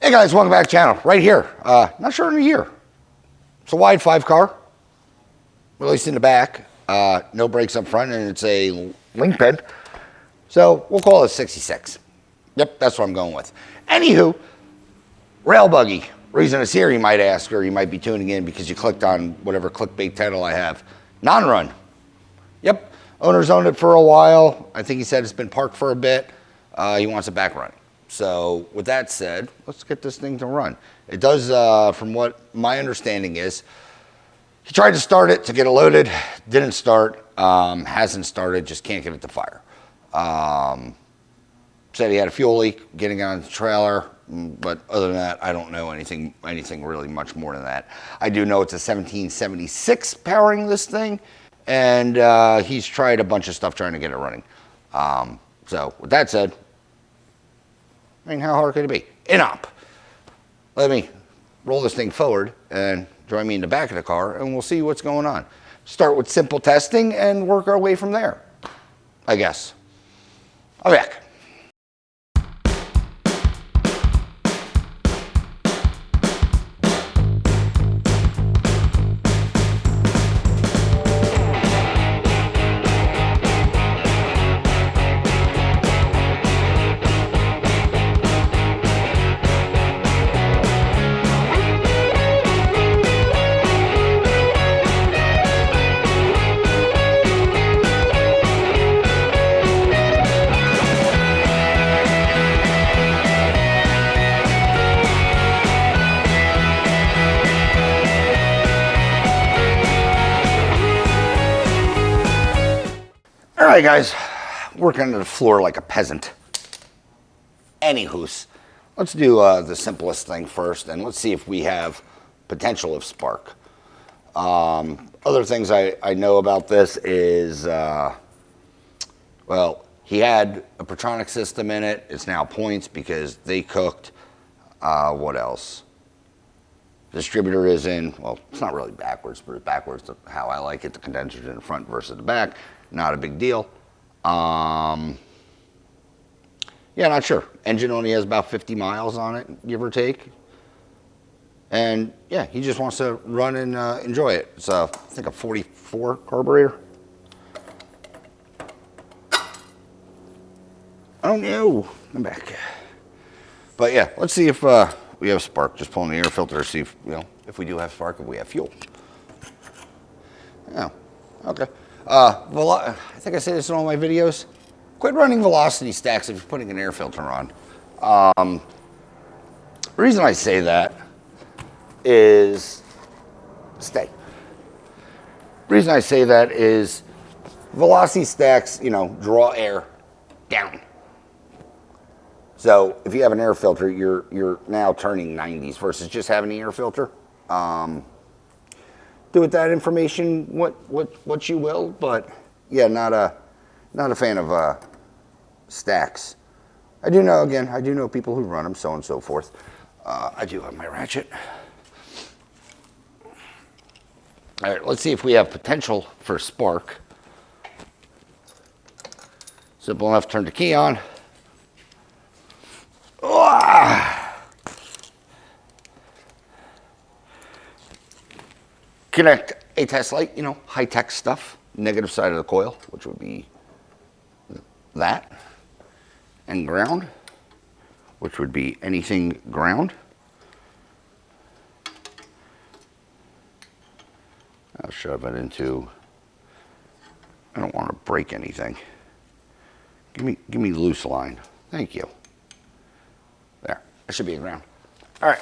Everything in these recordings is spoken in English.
Hey guys, welcome back to the channel. Right here, not sure in a year. It's a wide 5-car, released in the back, no brakes up front, and it's a link bed. So we'll call it 66. Yep, that's what I'm going with. Anywho, rail buggy. Reason it's here, you might ask, or you might be tuning in because you clicked on whatever clickbait title I have. Non-run. Yep, owner's owned it for a while. I think he said it's been parked for a bit. He wants it back running. So with that said, let's get this thing to run. It does, from what my understanding is, he tried to start it to get it loaded, didn't start, hasn't started, just can't get it to fire. Said he had a fuel leak getting on the trailer, but other than that, I don't know anything really much more than that. I do know it's a 1776 powering this thing, and he's tried a bunch of stuff trying to get it running. So with that said, I mean, how hard could it be? In-op. Let me roll this thing forward and join me in the back of the car, and we'll see what's going on. Start with simple testing and work our way from there, I guess. I'll be back. All right, guys, working under the floor like a peasant. Anywho's, let's do the simplest thing first, and let's see if we have potential of spark. Other things I know about this is, well, he had a Petronic system in it. It's now points because they cooked. What else? Distributor is in, well, it's not really backwards, but it's backwards to how I like it. The condenser's in the front versus the back. Not a big deal. Yeah, not sure. Engine only has about 50 miles on it, give or take. And yeah, he just wants to run and enjoy it. It's I think a 44 carburetor. I don't know. I'm back. But yeah, let's see if we have spark. Just pulling the air filter to see if, you know, if we do have spark, if we have fuel. Yeah, okay. I think I say this in all my videos. Quit running velocity stacks if you're putting an air filter on. The reason I say that is, the reason I say that is velocity stacks, you know, draw air down. So if you have an air filter, you're now turning 90s versus just having the air filter. Do with that information what you will, but yeah, not a fan of stacks. I do know people who run them, so on and so forth. I do have my ratchet. All right, let's see if we have potential for spark. Simple enough, turn the key on. Connect a test light, you know, high-tech stuff. Negative side of the coil, which would be that. And ground, which would be anything ground. I'll shove it into, I don't want to break anything. Give me loose line. Thank you. There, that should be a ground. All right,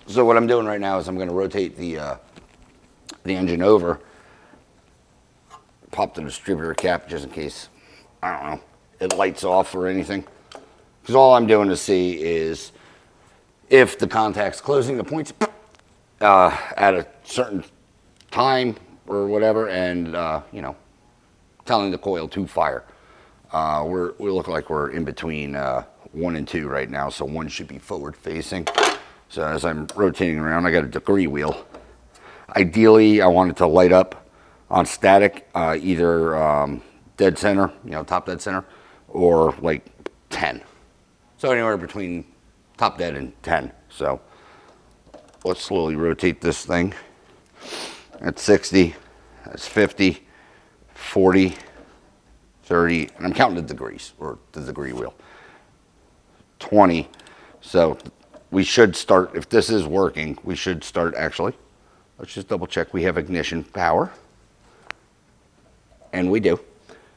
so what I'm doing right now is I'm going to rotate the engine over, pop the distributor cap just in case, I don't know, it lights off or anything. Because all I'm doing to see is if the contact's closing the points at a certain time or whatever, and you know, telling the coil to fire. We look like we're in between 1 and 2 right now, so 1 should be forward facing. So as I'm rotating around, I got a degree wheel. Ideally, I want it to light up on static, either dead center, you know, top dead center, or like 10. So anywhere between top dead in 10. So let's slowly rotate this thing. That's 60, that's 50, 40, 30, and I'm counting the degrees, or the degree wheel. 20. So we should start, if this is working, we should start actually. Let's just double check we have ignition power. And we do.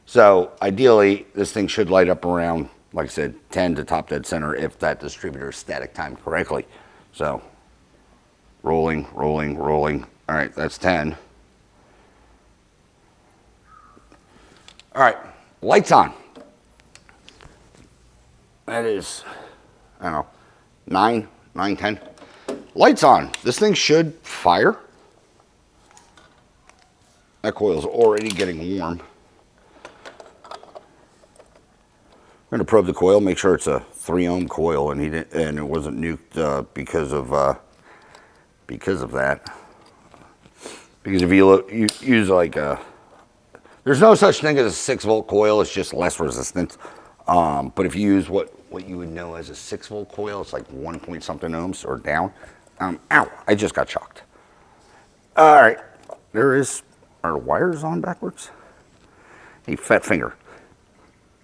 So ideally, this thing should light up around, like I said, 10 to top dead center if that distributor is static timed correctly. So rolling, rolling, rolling. All right, that's 10. All right, lights on. That is, I don't know, 9, 10. Lights on. This thing should fire. That coil's already getting warm. I'm going to probe the coil, make sure it's a 3 ohm coil, and it wasn't nuked because of that. Because if you use like there's no such thing as a 6 volt coil. It's just less resistant. But if you use what you would know as a 6 volt coil, it's like 1 point something ohms or down. Ow! I just got shocked. All right, are the wires on backwards? Hey, fat finger.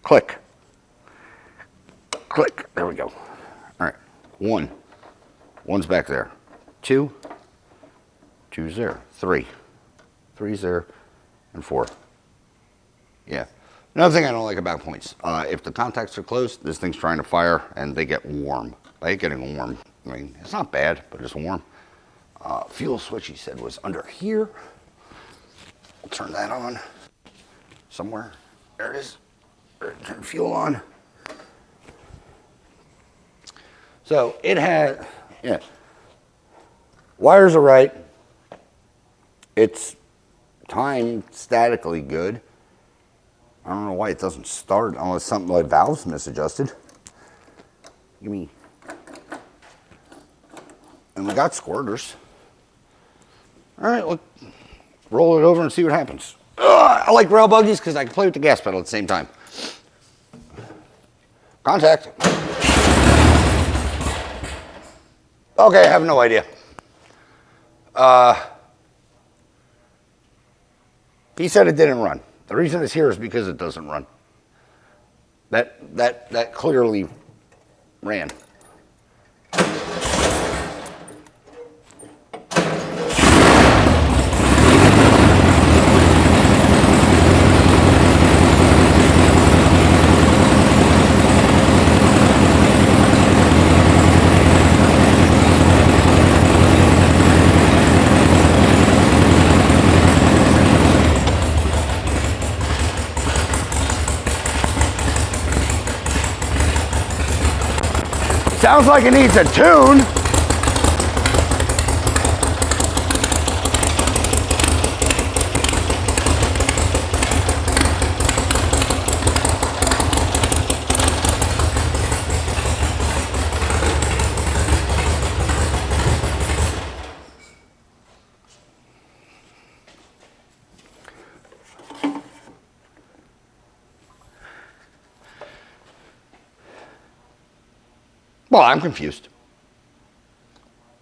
Click. Click. There we go. All right. 1. 1's back there. 2. 2's there. 3. 3's there. And 4. Yeah. Another thing I don't like about points. If the contacts are closed, this thing's trying to fire and they get warm. I hate getting warm. I mean, it's not bad, but it's warm. Fuel switch, he said, was under here. We'll turn that on somewhere. There it is. Turn fuel on. So it had, yeah, wires are right. It's timed statically good. I don't know why it doesn't start unless something like valves misadjusted. Give me, and we got squirters. All right, look, roll it over and see what happens. I like rail buggies because I can play with the gas pedal at the same time. Contact. Okay, I have no idea. He said it didn't run. The reason it's here is because it doesn't run. That clearly ran. Sounds like it needs a tune. Well, I'm confused.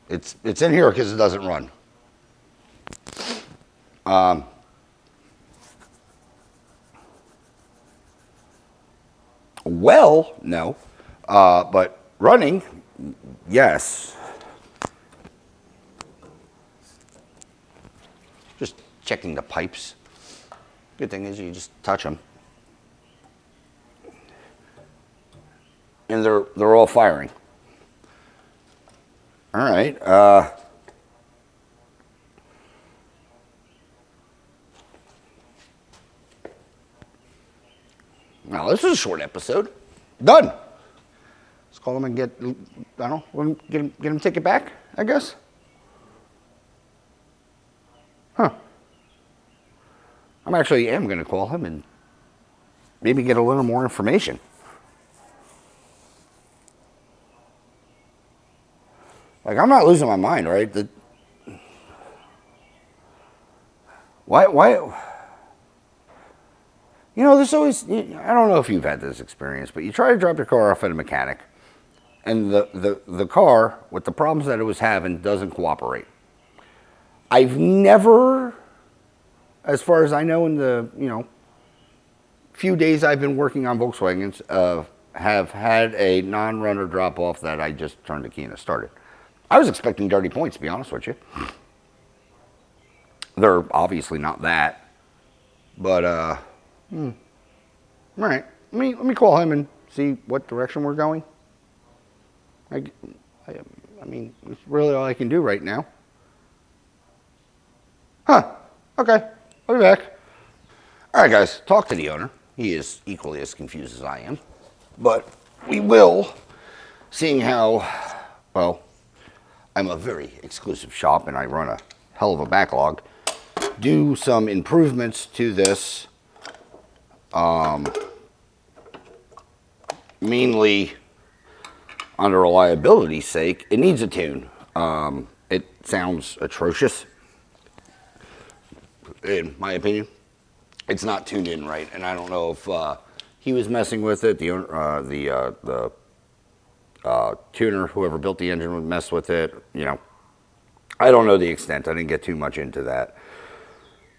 It's in here because it doesn't run. Well, no. But running, yes. Just checking the pipes. Good thing is you just touch them. And they're all firing. All right. Now this is a short episode. Done. Let's call him and get, I don't know, get him take it back, I guess. Huh. I'm going to call him and maybe get a little more information. Like, I'm not losing my mind, right? Why? You know, there's always, I don't know if you've had this experience, but you try to drop your car off at a mechanic, And the car, with the problems that it was having, doesn't cooperate. I've never, as far as I know, in the few days I've been working on Volkswagens, have had a non-runner drop off that I just turned the key and it started. I was expecting dirty points, to be honest with you. They're obviously not that, but all right. Let me call him and see what direction we're going. I mean, it's really all I can do right now. Huh. Okay. I'll be back. All right, guys. Talk to the owner. He is equally as confused as I am. But we will, seeing how, well, I'm a very exclusive shop and I run a hell of a backlog, do some improvements to this. Mainly under reliability's sake. It needs a tune. It sounds atrocious, in my opinion. It's not tuned in right, and I don't know if he was messing with it. The tuner, whoever built the engine, would mess with it. I don't know the extent. I didn't get too much into that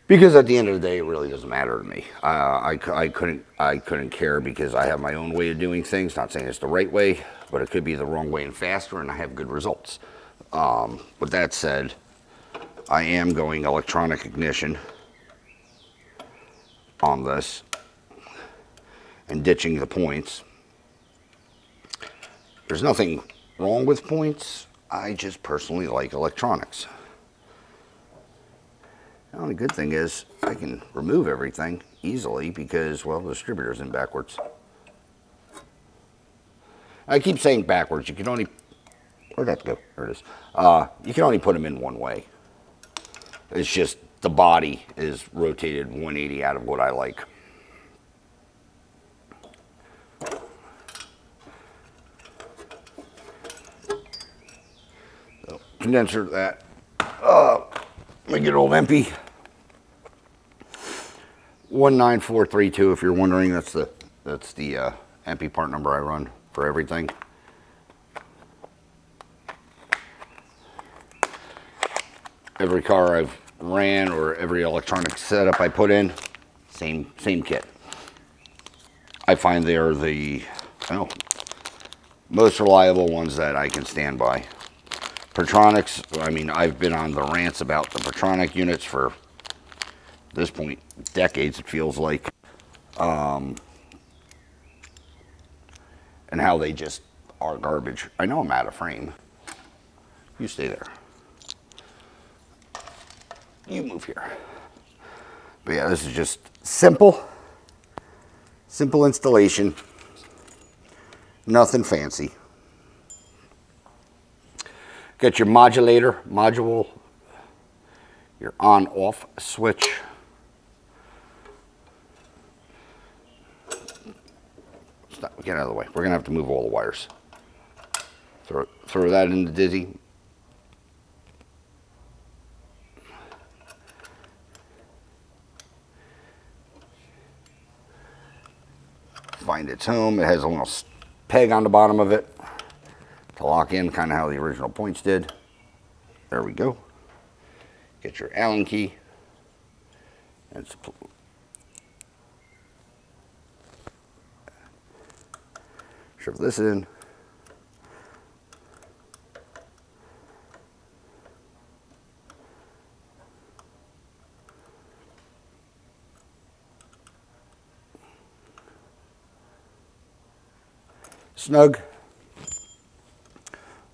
because at the end of the day, it really doesn't matter to me. I couldn't care because I have my own way of doing things. Not saying it's the right way, but it could be the wrong way and faster, and I have good results. With that said, I am going electronic ignition on this and ditching the points. There's nothing wrong with points. I just personally like electronics. The only good thing is I can remove everything easily because, well, the distributor's in backwards. I keep saying backwards. You can only, where'd that go? There it is. You can only put them in one way. It's just the body is rotated 180 out of what I like. So, condenser that. Let me get old empty. 19432. If you're wondering, that's the empty part number I run for everything. Every car I've ran or every electronic setup I put in, same kit. I find they're the most reliable ones that I can stand by. Pertronics, I mean, I've been on the rants about the Pertronic units for, at this point, decades, it feels like. And how they just are garbage. I know I'm out of frame. You stay there. You move here. But yeah, this is just simple installation. Nothing fancy. Got your module, your on-off switch. Stop, get out of the way. We're gonna have to move all the wires. Throw that in the dizzy. Find its home. It has a little peg on the bottom of it to lock in, kind of how the original points did. There we go. Get your Allen key and shove this in. Snug.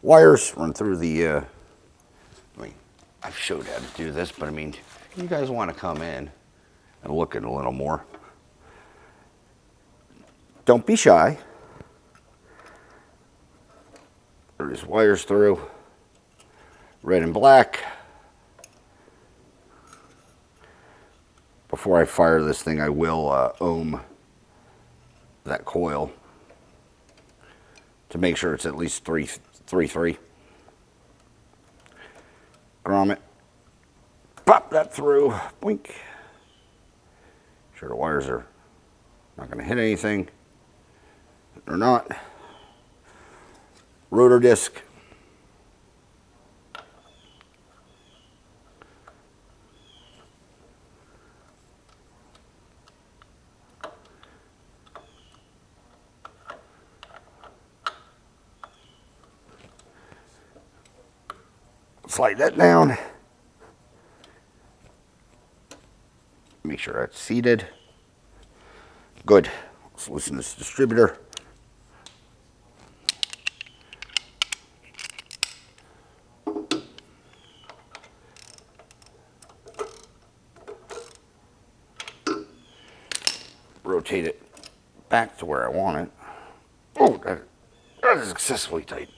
Wires run through the, I mean, I've showed how to do this, but I mean, if you guys want to come in and look at it a little more, don't be shy. There's wires through, red and black. Before I fire this thing, I will ohm that coil to make sure it's at least 3.3. Grommet. Pop that through. Boink. Sure the wires are not going to hit anything. They're not. rotor disc. Slide that down. Make sure that's seated. Good. Let's loosen this distributor. Rotate it back to where I want it. Oh, that is excessively tight.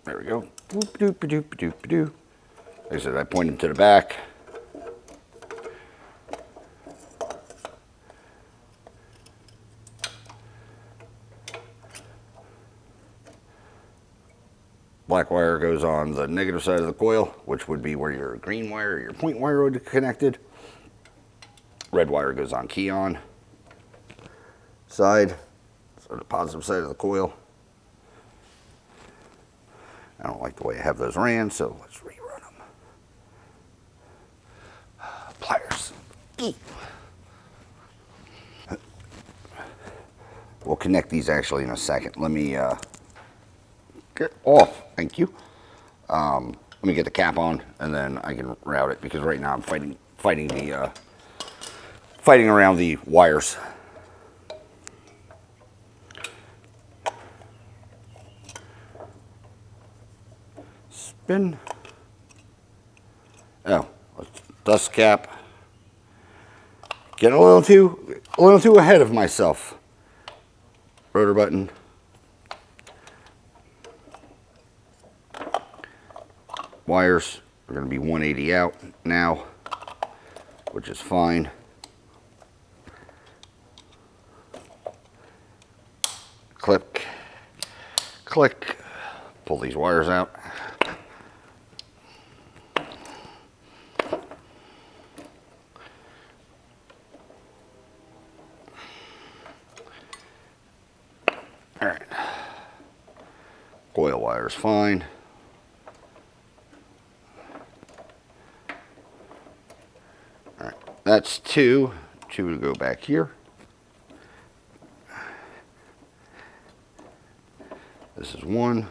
There we go. Boop, doop, doop, doop, doop. Like I said, I pointed to the back. Black wire goes on the negative side of the coil, which would be where your green wire or your point wire would be connected. Red wire goes on key on side, so the positive side of the coil. I don't like the way I have those ran, so let's rerun them. Pliers. We'll connect these actually in a second. Let me get off. Thank you. Let me get the cap on, and then I can route it because right now I'm fighting around the wires. Spin. Oh, dust cap. Getting a little too ahead of myself. Rotor button. Wires are going to be 180 out now, which is fine. Click, click, pull these wires out. All right, coil wire is fine. All right, that's two to go back here. This is one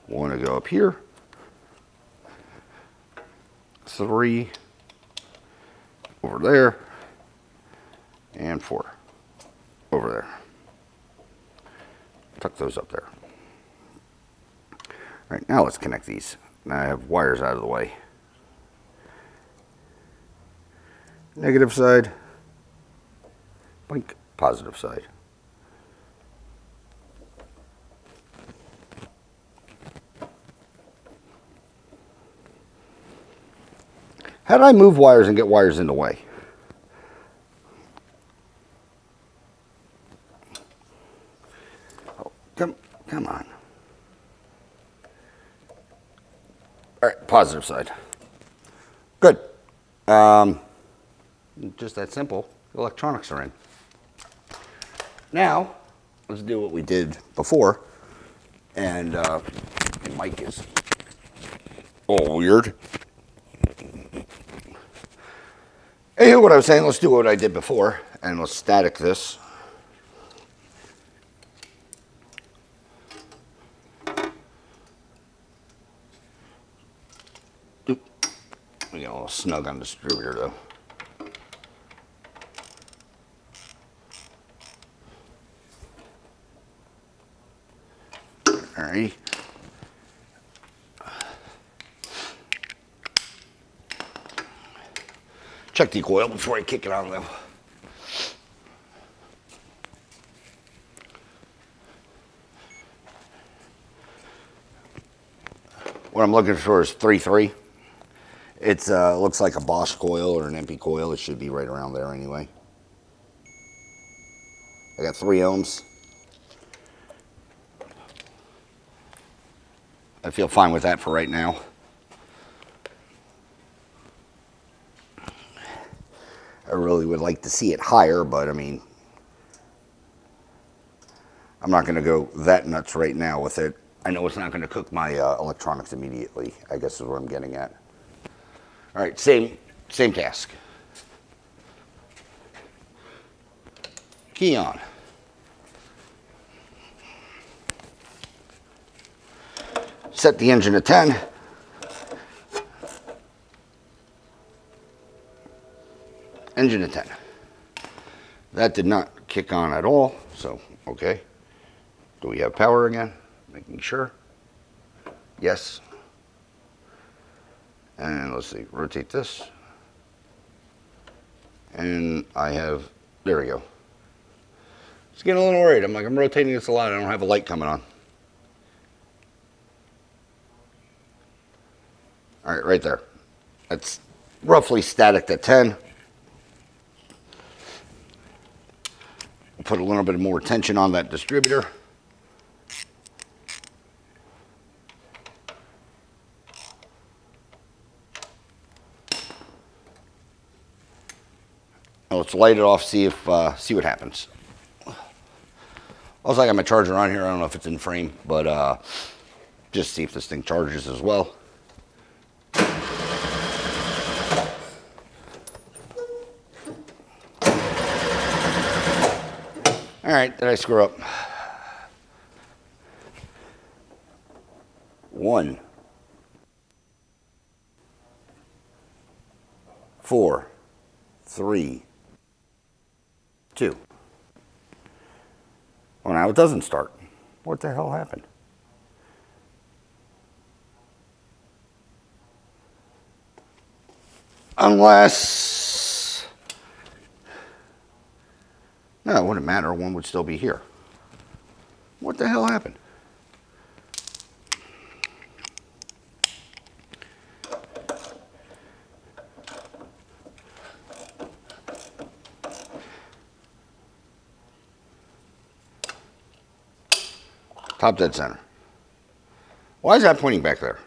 to go up here. 3 over there, and 4 over there. Tuck those up there. All right, now let's connect these. Now I have wires out of the way. Negative side, blink, positive side. How did I move wires and get wires in the way? Oh, come on. All right, positive side. Good. Just that simple. The electronics are in. Now, let's do what we did before. And the mic is all weird. Hey, what I was saying, let's do what I did before, and let's static this. Oop. We got a little snug on the distributor, though. All right. Check the coil before I kick it on, though. What I'm looking for is 3.3. It looks like a Bosch coil or an MP coil. It should be right around there anyway. I got 3 ohms. I feel fine with that for right now. really would like to see it higher, but I mean, I'm not going to go that nuts right now with it. I know it's not going to cook my electronics immediately, I guess is what I'm getting at. All right, same task. Key on. Set the engine to 10. Engine to 10. That did not kick on at all, so okay. Do we have power again? Making sure. Yes. And let's see, rotate this. And I have, there we go. It's getting a little worried. I'm like, I'm rotating this a lot. I don't have a light coming on. All right, right there. That's roughly static at 10. Put a little bit more tension on that distributor. Now let's light it off, see what happens. Also, I got my charger on here. I don't know if it's in frame, but just see if this thing charges as well. All right, did I screw up? 1, 4, 3, 2. Well, now it doesn't start. What the hell happened? Unless, no, it wouldn't matter. One would still be here. What the hell happened? Top dead center. Why is that pointing back there?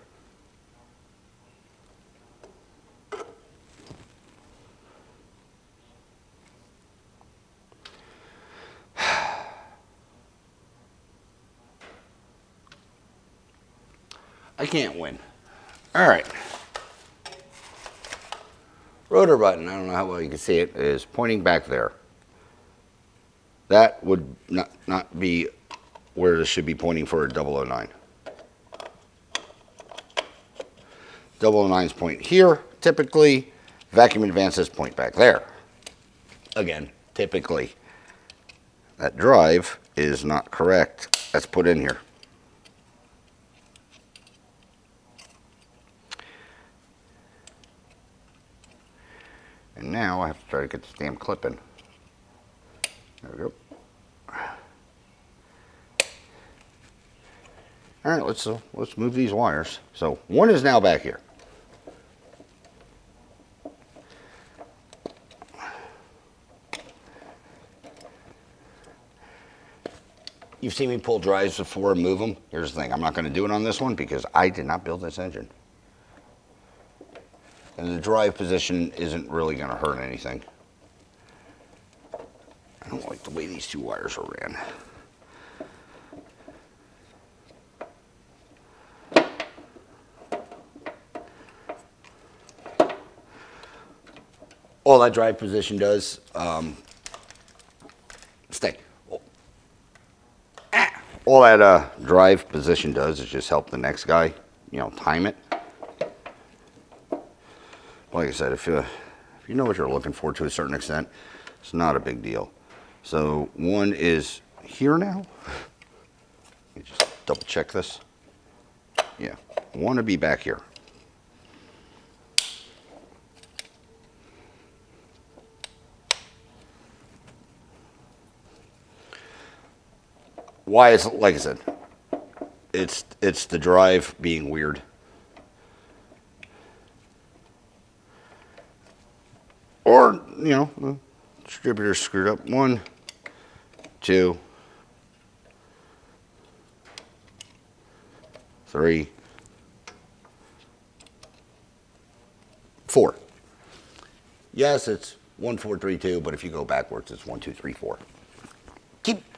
I can't win. All right. Rotor button, I don't know how well you can see it, is pointing back there. That would not be where this should be pointing for a 009. 009's point here, typically. Vacuum advances point back there. Again, typically. That drive is not correct. That's put in here. And now I have to try to get this damn clip in. There we go. All right, let's move these wires. So one is now back here. You've seen me pull drives before and move them. Here's the thing, I'm not going to do it on this one because I did not build this engine. And the drive position isn't really going to hurt anything. I don't like the way these two wires are ran. All that drive position does, stay. All that drive position does is just help the next guy, time it. Like I said, if you know what you're looking for to a certain extent, it's not a big deal. So one is here now. Let me just double check this. Yeah, one to be back here. Why is, like I said, it's the drive being weird. Or, the distributor's screwed up. 1, 2, 3, 4. Yes, it's 1, 4, 3, 2, but if you go backwards, it's 1, 2, 3, 4.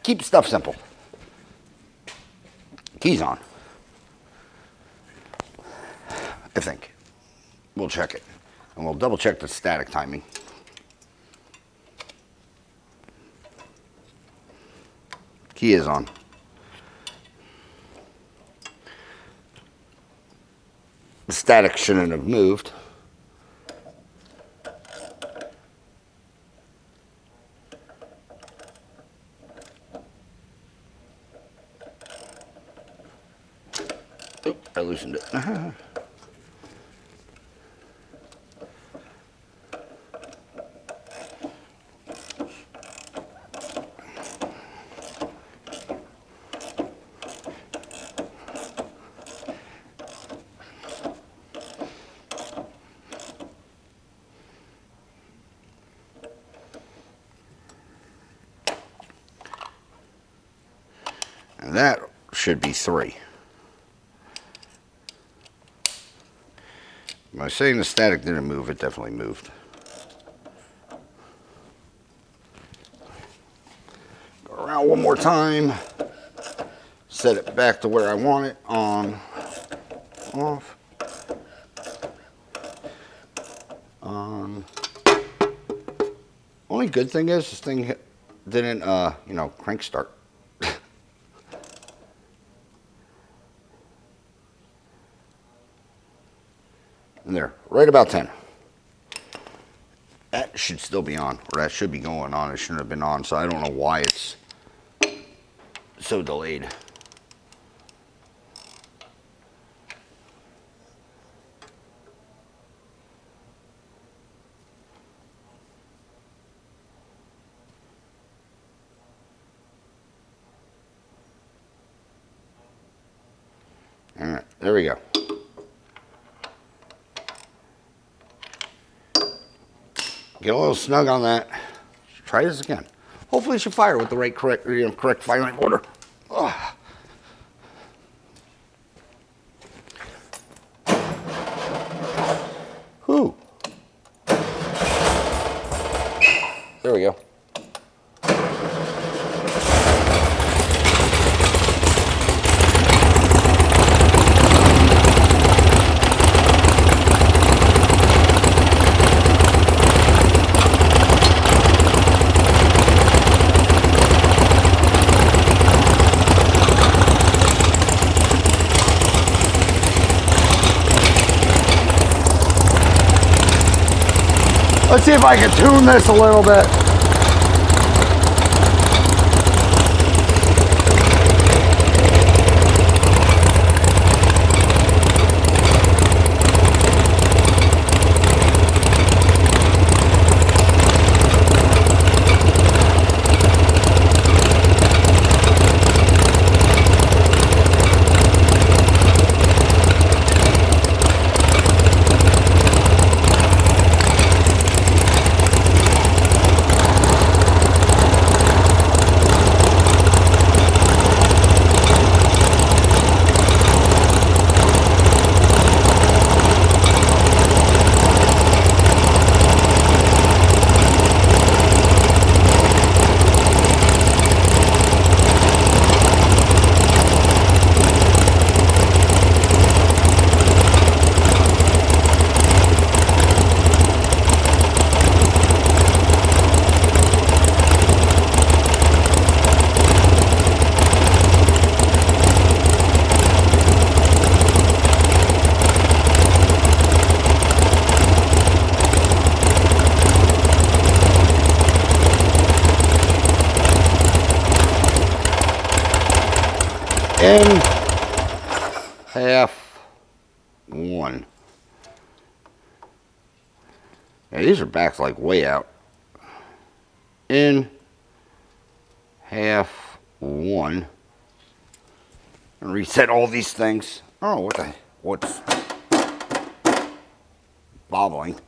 Keep stuff simple. Keys on. I think. We'll check it. And we'll double check the static timing. Key is on. The static shouldn't have moved. Oop, I loosened it. And that should be 3. Am I saying the static didn't move? It definitely moved. Go around one more time. Set it back to where I want it. On, off, on. Only good thing is this thing didn't, crank start. And there, right about 10. That should still be on, or that should be going on. It shouldn't have been on, so I don't know why it's so delayed. All right, there we go. Get a little snug on that. Try this again. Hopefully it should fire with the right correct firing order. Ugh. Whew. There we go. Let's see if I can tune this a little bit. In half 1. Yeah, these are backed like way out. In half 1. And reset all these things. Oh, what's bobbling?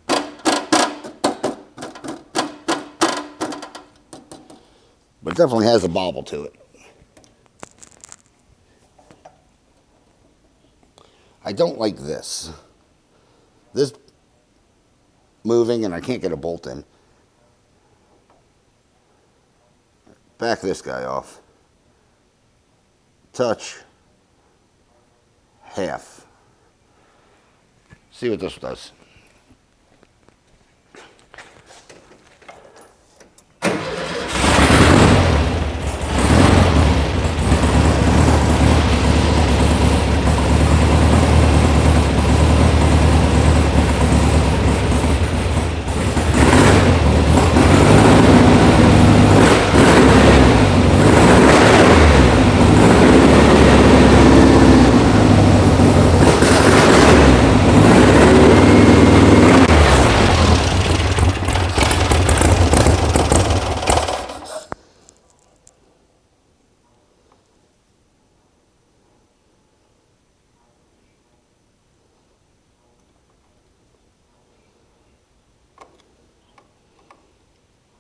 But it definitely has a bobble to it. I don't like this. This moving and I can't get a bolt in. back this guy off. Touch. Half. See what this does.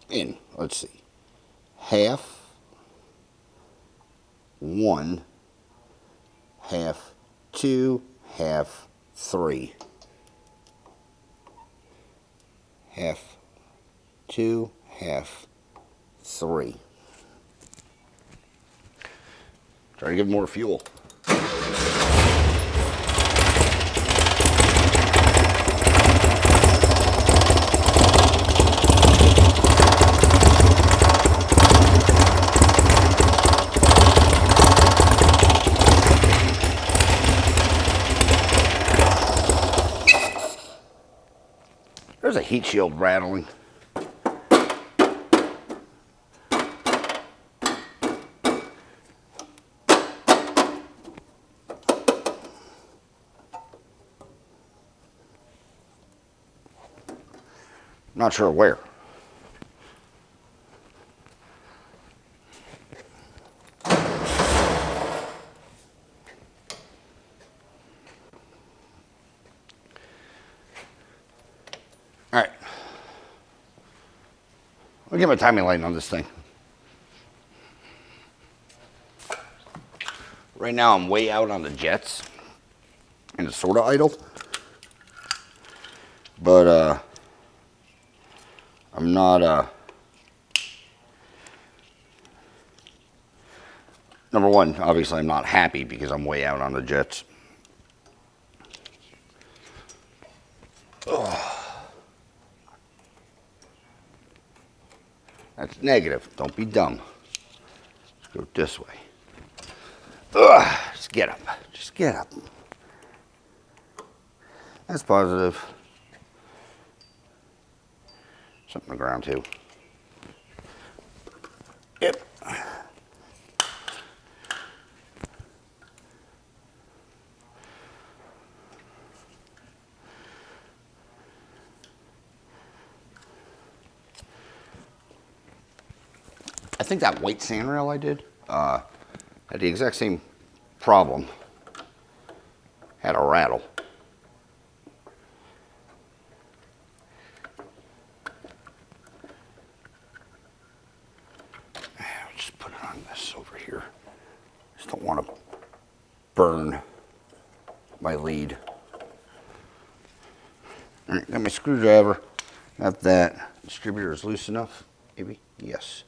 In, let's see, half, 1, half, 2, half, 3, half, 2, half, 3. Try to give more fuel. There's a heat shield rattling. Not sure where. All right. I'll get my timing light on this thing. Right now I'm way out on the jets and it's sort of idle. But I'm not number one, obviously I'm not happy because I'm way out on the jets. Ugh. That's negative. Don't be dumb. Let's go this way. Ugh. Just get up. Just get up. That's positive. Something on the ground too. Yep. I think that white sand rail I did had the exact same problem. Had a rattle. I'll just put it on this over here. Just don't want to burn my lead. All right, got my screwdriver. Got that. Distributor is loose enough. Maybe. Yes.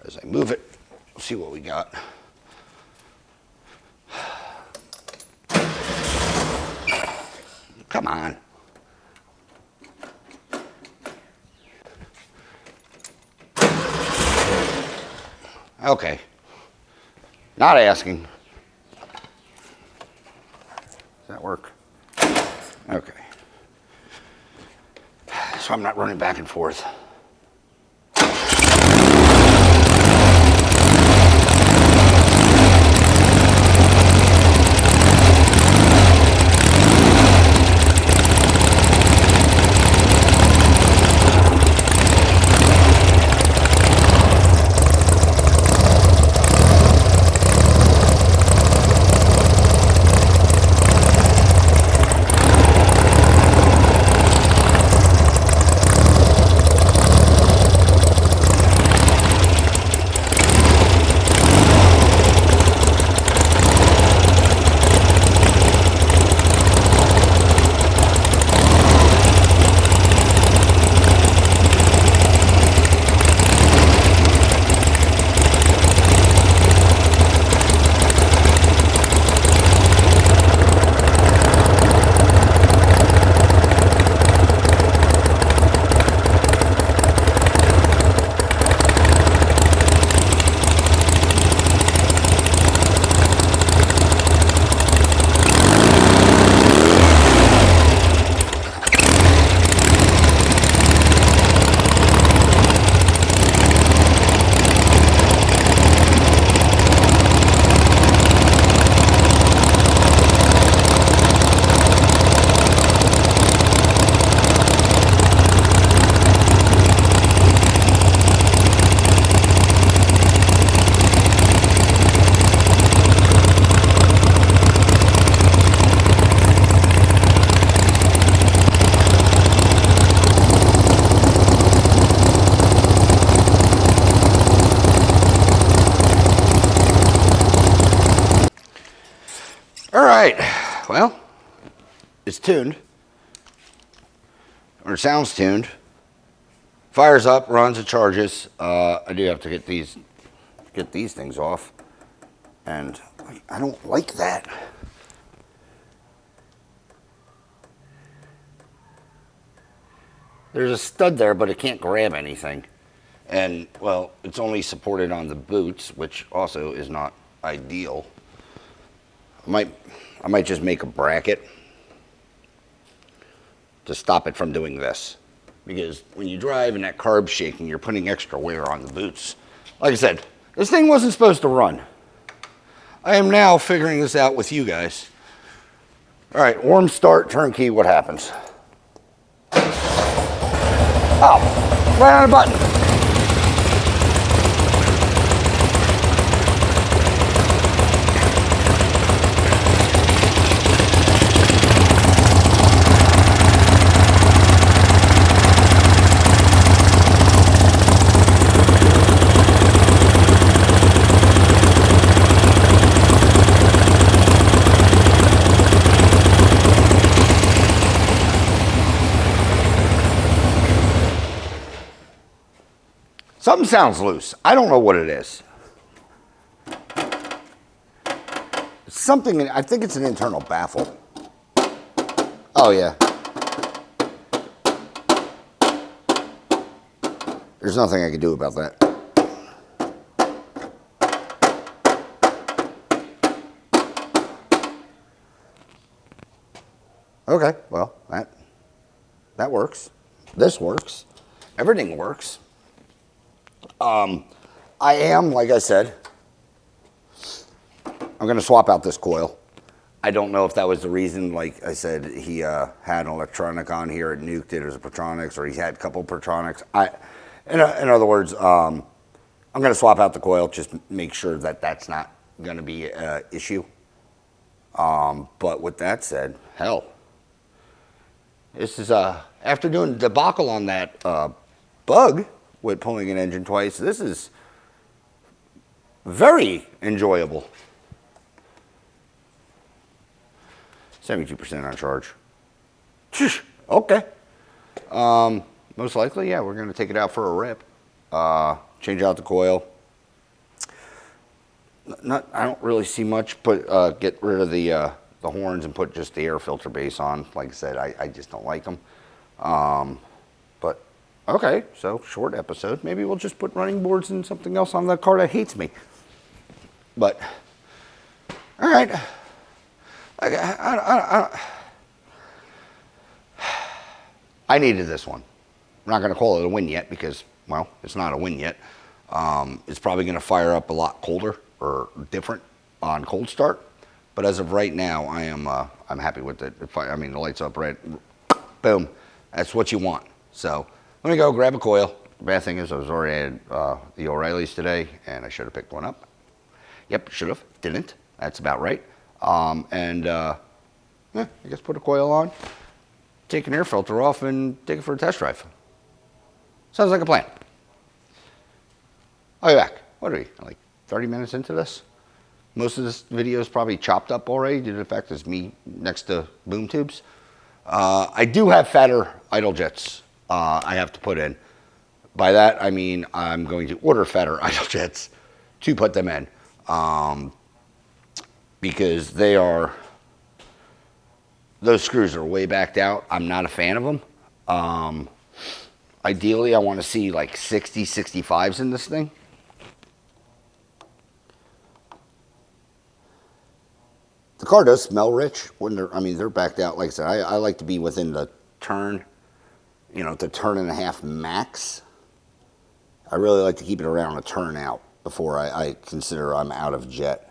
As I move it, we'll see what we got. Come on. Okay. Not asking. Does that work? Okay. So I'm not running back and forth. right, well, it's tuned, or it sounds tuned. Fires up, runs, and charges. I do have to get these things off, and I don't like that. There's a stud there, but it can't grab anything. And, well, it's only supported on the boots, which also is not ideal. I might just make a bracket to stop it from doing this. Because when you drive and that carb's shaking, you're putting extra wear on the boots. Like I said, this thing wasn't supposed to run. I am now figuring this out with you guys. All right, warm start, turnkey, what happens? Oh, right on the button. Something sounds loose. I don't know what it is. Something, I think it's an internal baffle. Oh, yeah. There's nothing I can do about that. Okay, well, that works. This works. Everything works. I am, like I said, I'm going to swap out this coil. I don't know if that was the reason. Like I said, he had an electronic on here. It nuked it as a Pertronics, or he had a couple Pertronics. In other words, I'm going to swap out the coil, just make sure that that's not going to be an issue. But with that said, hell, this is after doing a debacle on that bug with pulling an engine twice, this is very enjoyable. 72% on charge. Okay. Most likely, yeah, we're going to take it out for a rip. Change out the coil. I don't really see much, but get rid of the horns and put just the air filter base on. Like I said, I just don't like them. But, okay, so short episode. Maybe we'll just put running boards and something else on the car that hates me. But, all right. I needed this one. I'm not going to call it a win yet because, well, it's not a win yet. It's probably going to fire up a lot colder or different on cold start. But as of right now, I'm happy with it. I mean, the light's up red. Boom. That's what you want. So let me go grab a coil. The bad thing is I was already at the O'Reilly's today, and I should have picked one up. Yep, should have. Didn't. That's about right. I guess put a coil on, take an air filter off, and take it for a test drive. Sounds like a plan. I'll be back. What are we, like 30 minutes into this? Most of this video is probably chopped up already due to the fact it's me next to boom tubes. I do have fatter idle jets I have to put in. By that, I mean I'm going to order fatter idle jets to put them in. Because those screws are way backed out. I'm not a fan of them. Ideally, I want to see like 60, 65s in this thing. The car does smell rich when they're backed out. Like I said, I like to be within the turn, the turn and a half max. I really like to keep it around a turn out before I consider I'm out of jet.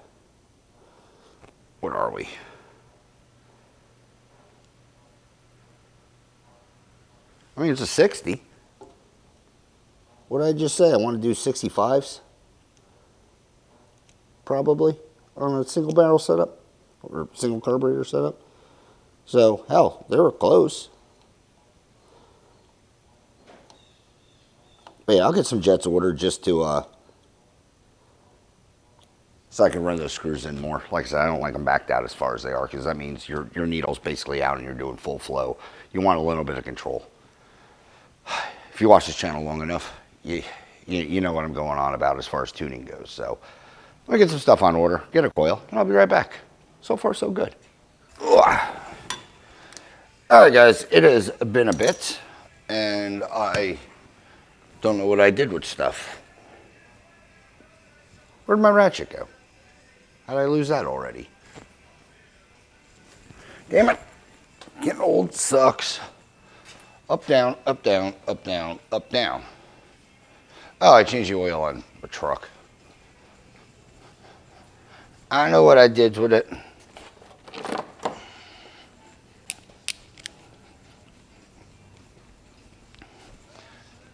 What are we? I mean, it's a 60. What did I just say? I want to do 65s? Probably on a single barrel setup or single carburetor setup. So, hell, they were close. But yeah, I'll get some jets ordered just to so I can run those screws in more. Like I said, I don't like them backed out as far as they are, because that means your needle's basically out and you're doing full flow. You want a little bit of control. If you watch this channel long enough, you know what I'm going on about as far as tuning goes. So I'm gonna get some stuff on order, get a coil, and I'll be right back. So far, so good. Ugh. All right, guys, it has been a bit, and I don't know what I did with stuff. Where'd my ratchet go? How did I lose that already? Damn it. Getting old sucks. Up, down, up, down, up, down, up, down. Oh, I changed the oil on the truck. I know what I did with it.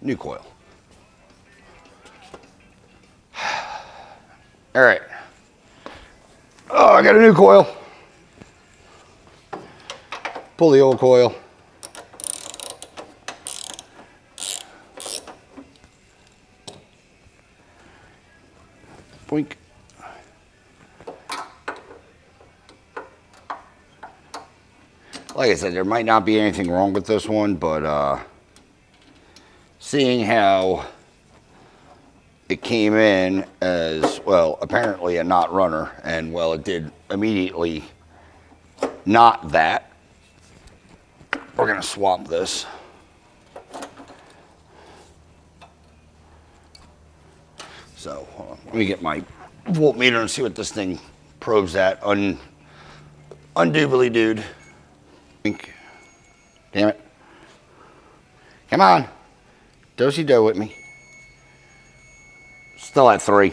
New coil. All right. Oh, I got a new coil. Pull the old coil. Boink. Like I said, there might not be anything wrong with this one, but seeing how it came in as, well, apparently a not runner, and well, it did immediately not that. We're gonna swap this. So hold on. Let me get my voltmeter and see what this thing probes at. Undoubtedly, dude. Damn it. Come on. Do-si-do with me. Still at 3.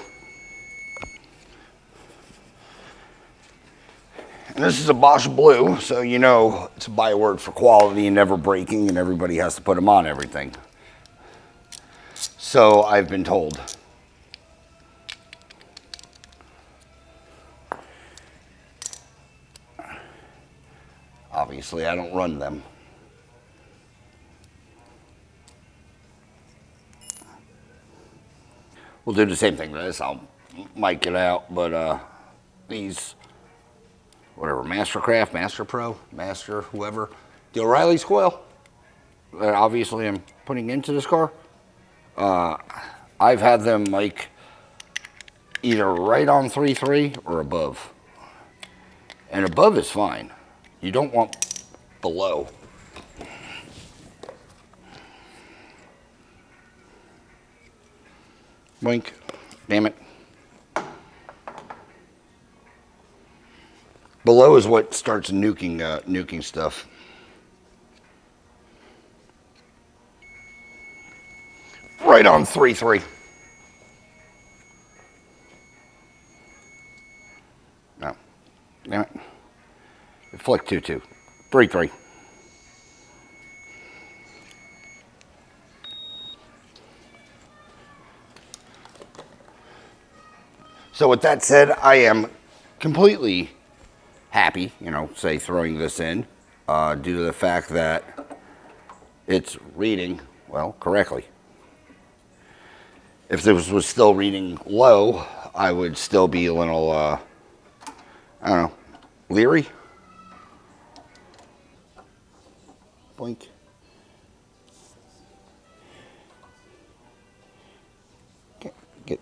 And this is a Bosch Blue, so you know it's a byword for quality and never breaking, and everybody has to put them on everything. So I've been told. Obviously, I don't run them. We'll do the same thing with this. I'll mic it out, but these, whatever, Mastercraft, Master Pro, Master, whoever, the O'Reilly's coil that obviously I'm putting into this car, I've had them like either right on 3.3 or above. And above is fine. You don't want below. Boink. Damn it. Below is what starts nuking stuff. Right on 3.3. No. Damn it. It flicked 2.2. 3.3. So with that said, I am completely happy, you know, say throwing this in, due to the fact that it's reading, well, correctly. If this was still reading low, I would still be a little, I don't know, leery. Blink. Get.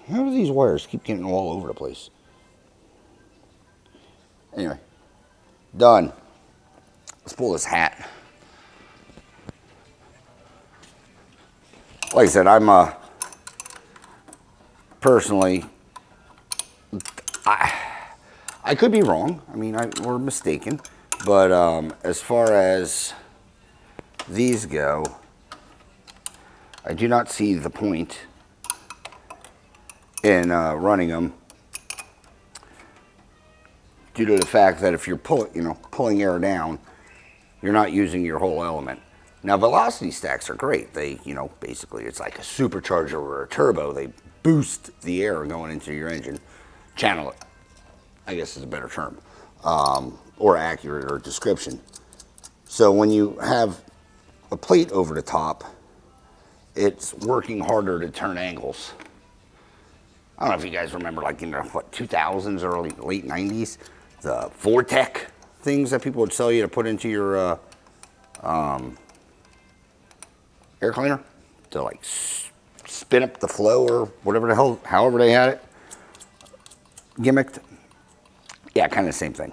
How do these wires keep getting all over the place? Anyway, done. Let's pull this hat. Like I said, I'm personally, I could be wrong. I mean, we're mistaken. But as far as these go, I do not see the point in running them, due to the fact that if you're pulling air down, you're not using your whole element. Now, velocity stacks are great. They, basically it's like a supercharger or a turbo. They boost the air going into your engine, channel it, I guess is a better term, or accurate or description. So when you have a plate over the top, it's working harder to turn angles. I don't know if you guys remember, like in the, what, 2000s, early, late 90s, the Vortec things that people would sell you to put into your air cleaner to like spin up the flow or whatever the hell, however they had it gimmicked. Yeah, kind of the same thing.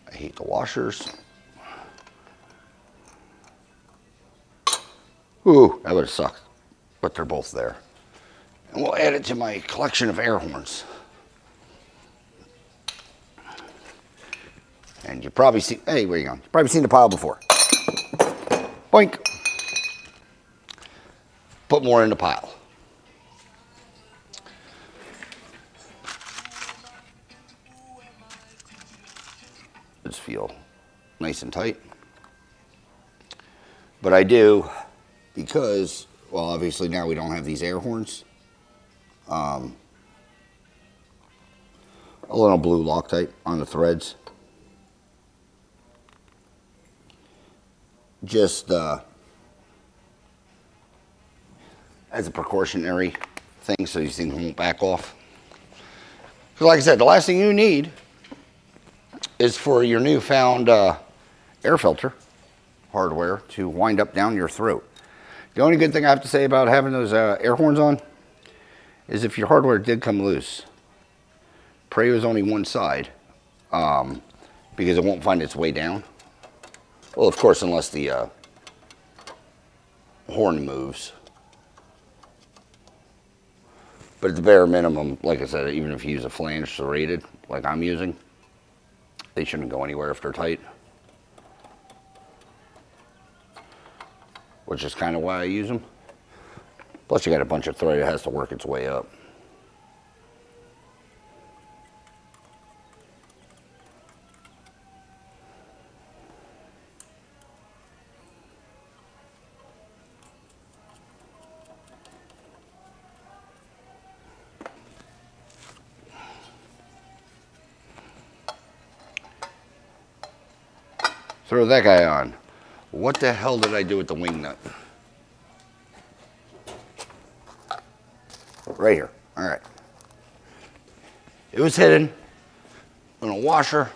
I hate the washers. Ooh, that would have sucked, but they're both there. And we'll add it to my collection of air horns. And you probably see, hey, where you going? You've probably seen the pile before. Boink. Put more in the pile. Just feel nice and tight. But I do, because, well, obviously now we don't have these air horns. A little blue Loctite on the threads. Just as a precautionary thing, so these things won't back off. Because like I said, the last thing you need is for your newfound air filter hardware to wind up down your throat. The only good thing I have to say about having those air horns on is if your hardware did come loose, pray it was only one side, because it won't find its way down. Well, of course, unless the horn moves. But at the bare minimum, like I said, even if you use a flange serrated, like I'm using, they shouldn't go anywhere if they're tight. Which is kind of why I use them. Plus you got a bunch of thread that has to work its way up. Throw that guy on. What the hell did I do with the wing nut? Right here. All right. It was hidden in a washer.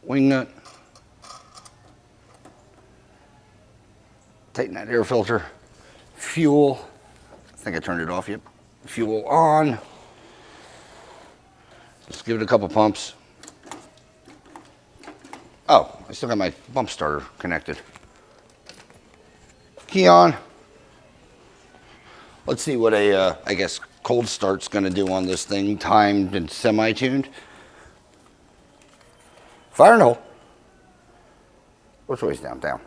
Wing nut. Tighten that air filter. Fuel. I think I turned it off. Yep. Fuel on. Just give it a couple pumps. Oh, I still got my bump starter connected. Key on. Let's see what a, I guess, cold start's gonna do on this thing, timed and semi-tuned. Fire and hole. Which way's down? Down.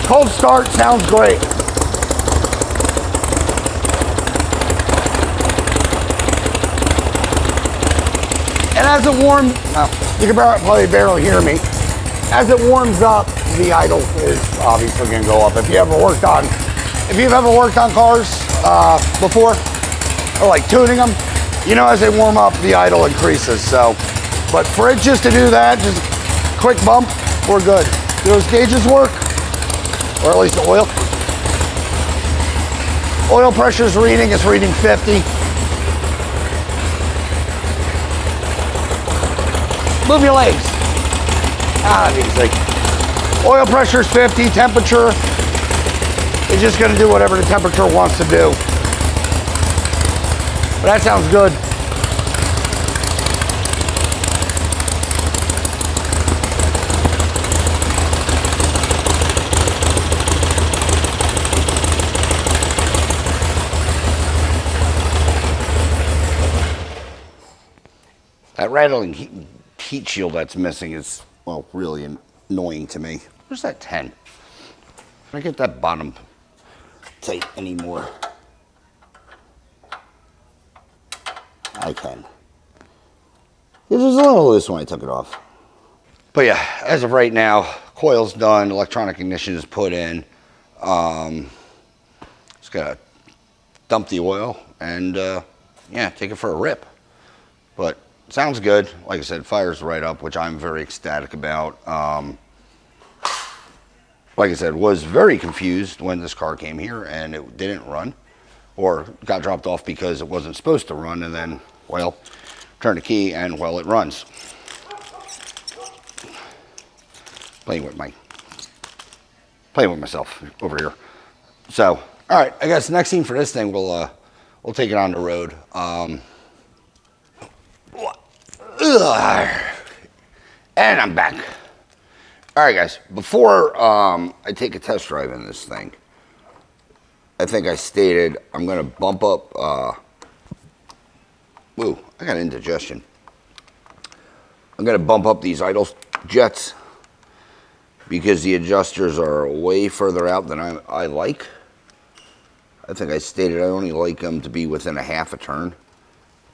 Cold start sounds great. And as it warms, you can probably barely hear me. As it warms up, the idle is obviously going to go up. If you've ever worked on cars before, or like tuning them, you know, as they warm up, the idle increases. So, but for it just to do that, just quick bump, we're good. Do those gauges work? Or at least the oil. Oil pressure's reading, it's reading 50. Move your legs. Easy. Oil pressure is 50, temperature is just gonna do whatever the temperature wants to do. But that sounds good. That rattling heat shield that's missing is, well, really annoying to me. Where's that 10? Can I get that bottom tight anymore? I can. It was a little loose when I took it off. But yeah, as of right now, coil's done, electronic ignition is put in. Just gotta dump the oil and yeah, take it for a rip. But sounds good. Like I said, fires right up, which I'm very ecstatic about. Like I said, was very confused when this car came here and it didn't run, or got dropped off because it wasn't supposed to run, and then, well, turn the key and, well, it runs. Playing with myself over here. So, all right, I guess next scene for this thing, we'll take it on the road. And I'm back. All right, guys, before I take a test drive in this thing, I think I stated I'm going to bump up, ooh, I got indigestion. I'm going to bump up these idle jets because the adjusters are way further out than I like. I think I stated I only like them to be within a half a turn,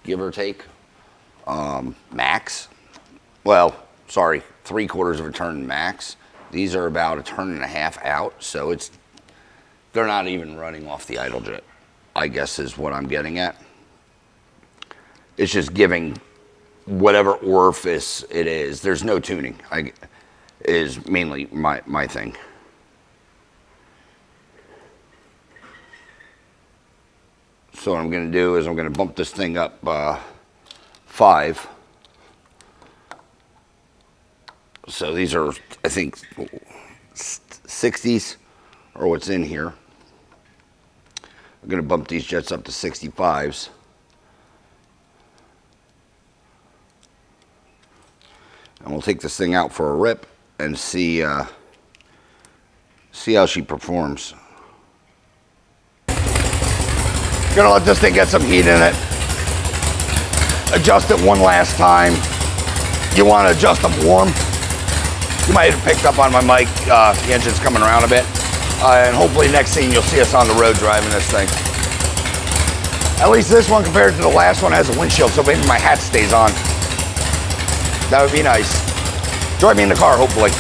give or take, max. Well, sorry, 3/4 of a turn max. These are about a turn and a half out, so they're not even running off the idle jet, I guess is what I'm getting at. It's just giving whatever orifice it is. There's no tuning, is mainly my thing. So what I'm going to do is I'm going to bump this thing up 5. So these are, I think, 60s, or what's in here. I'm going to bump these jets up to 65s. And we'll take this thing out for a rip and see how she performs. Gonna let this thing get some heat in it. Adjust it one last time. You want to adjust them warm. You might have picked up on my mic. The engine's coming around a bit. And hopefully next scene you'll see us on the road driving this thing. At least this one compared to the last one has a windshield, so maybe my hat stays on. That would be nice. Join me in the car, hopefully.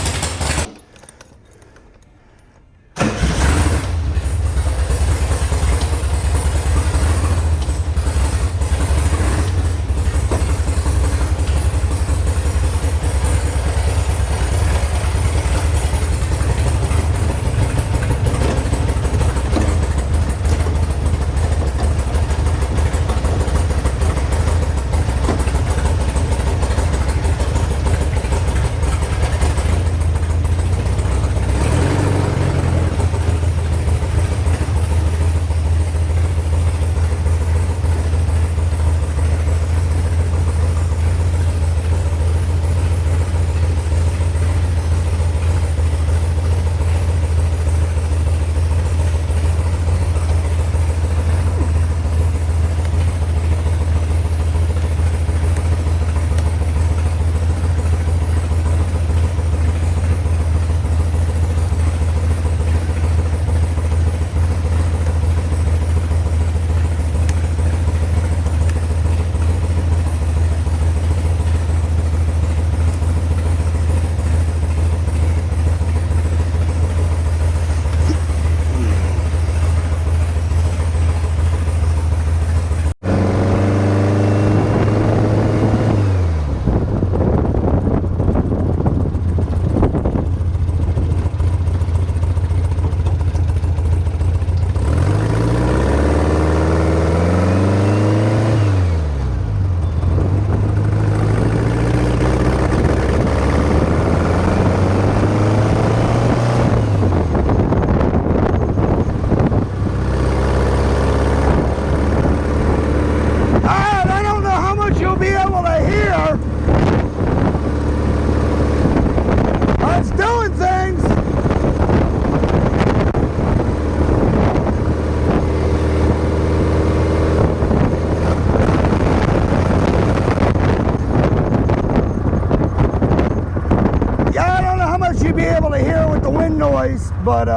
But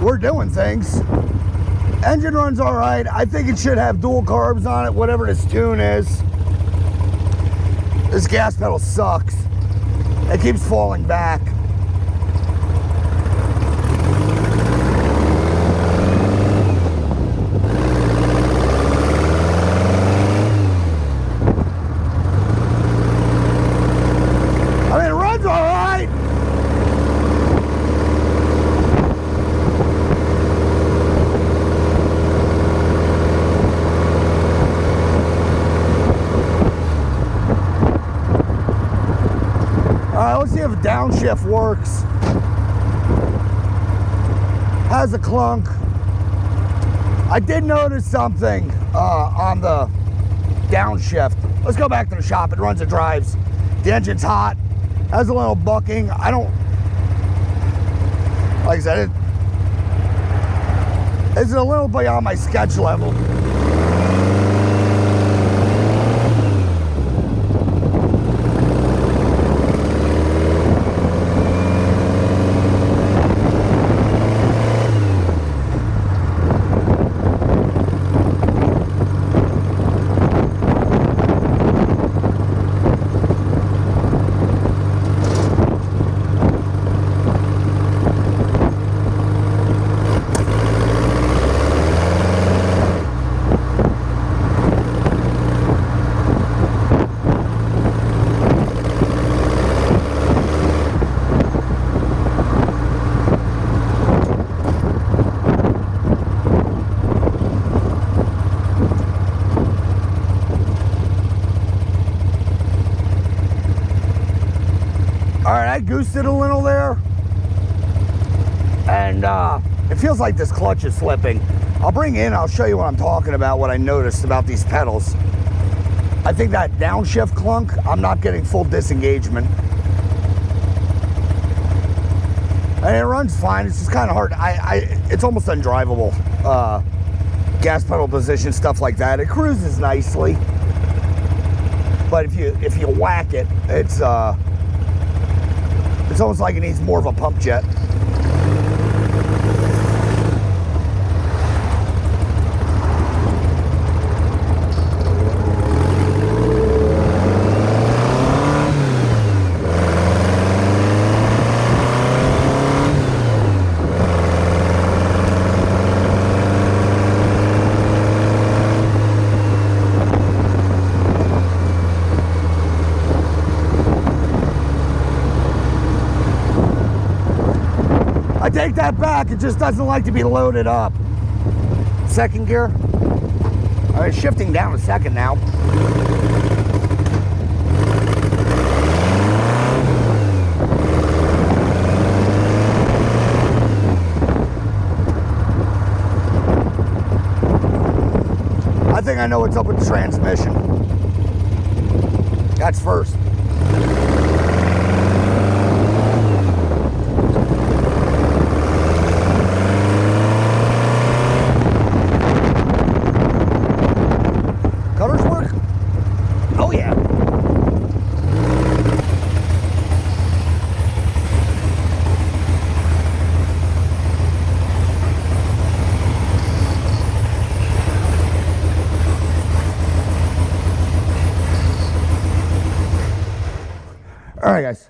we're doing things. Engine runs all right. I think it should have dual carbs on it, whatever this tune is. This gas pedal sucks. It keeps falling back. downshift works. Has a clunk. I did notice something on the downshift. Let's go back to the shop. It runs and drives. The engine's hot. Has a little bucking. I don't, like I said, it's a little beyond my sketch level. I goosed it a little there, and it feels like this clutch is slipping. I'll show you what I'm talking about, what I noticed about these pedals. I think that downshift clunk, I'm not getting full disengagement. And it runs fine, it's just kind of hard. It's almost undrivable. Gas pedal position, stuff like that. It cruises nicely, but if you whack it, it's almost like it needs more of a pump jet. Take that back, it just doesn't like to be loaded up. Second gear. All right, shifting down a second now. I think I know what's up with the transmission. That's first. All right, guys.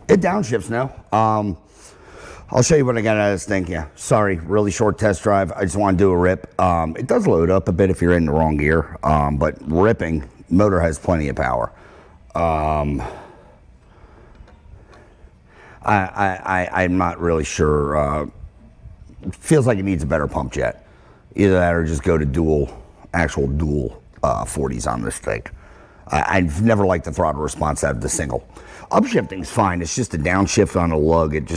It downshifts now. I'll show you what I got out of this thing. Yeah, sorry, really short test drive. I just want to do a rip. It does load up a bit if you're in the wrong gear, but ripping, motor has plenty of power. I'm not really sure. It feels like it needs a better pump jet. Either that or just go to actual dual 40s on this thing. I've never liked the throttle response out of the single. Upshifting's fine. It's just a downshift on a lug. It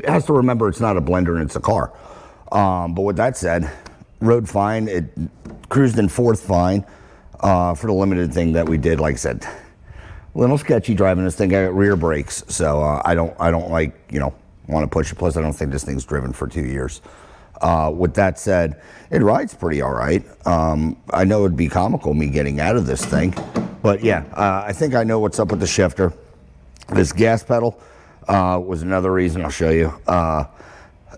has to remember it's not a blender and it's a car. But with that said, rode fine. It cruised in fourth fine for the limited thing that we did. Like I said, a little sketchy driving this thing. I got rear brakes, so I don't like want to push it. Plus, I don't think this thing's driven for 2 years. With that said, it rides pretty all right. I know it'd be comical me getting out of this thing, but yeah, I think I know what's up with the shifter. This gas pedal was another reason. I'll show you.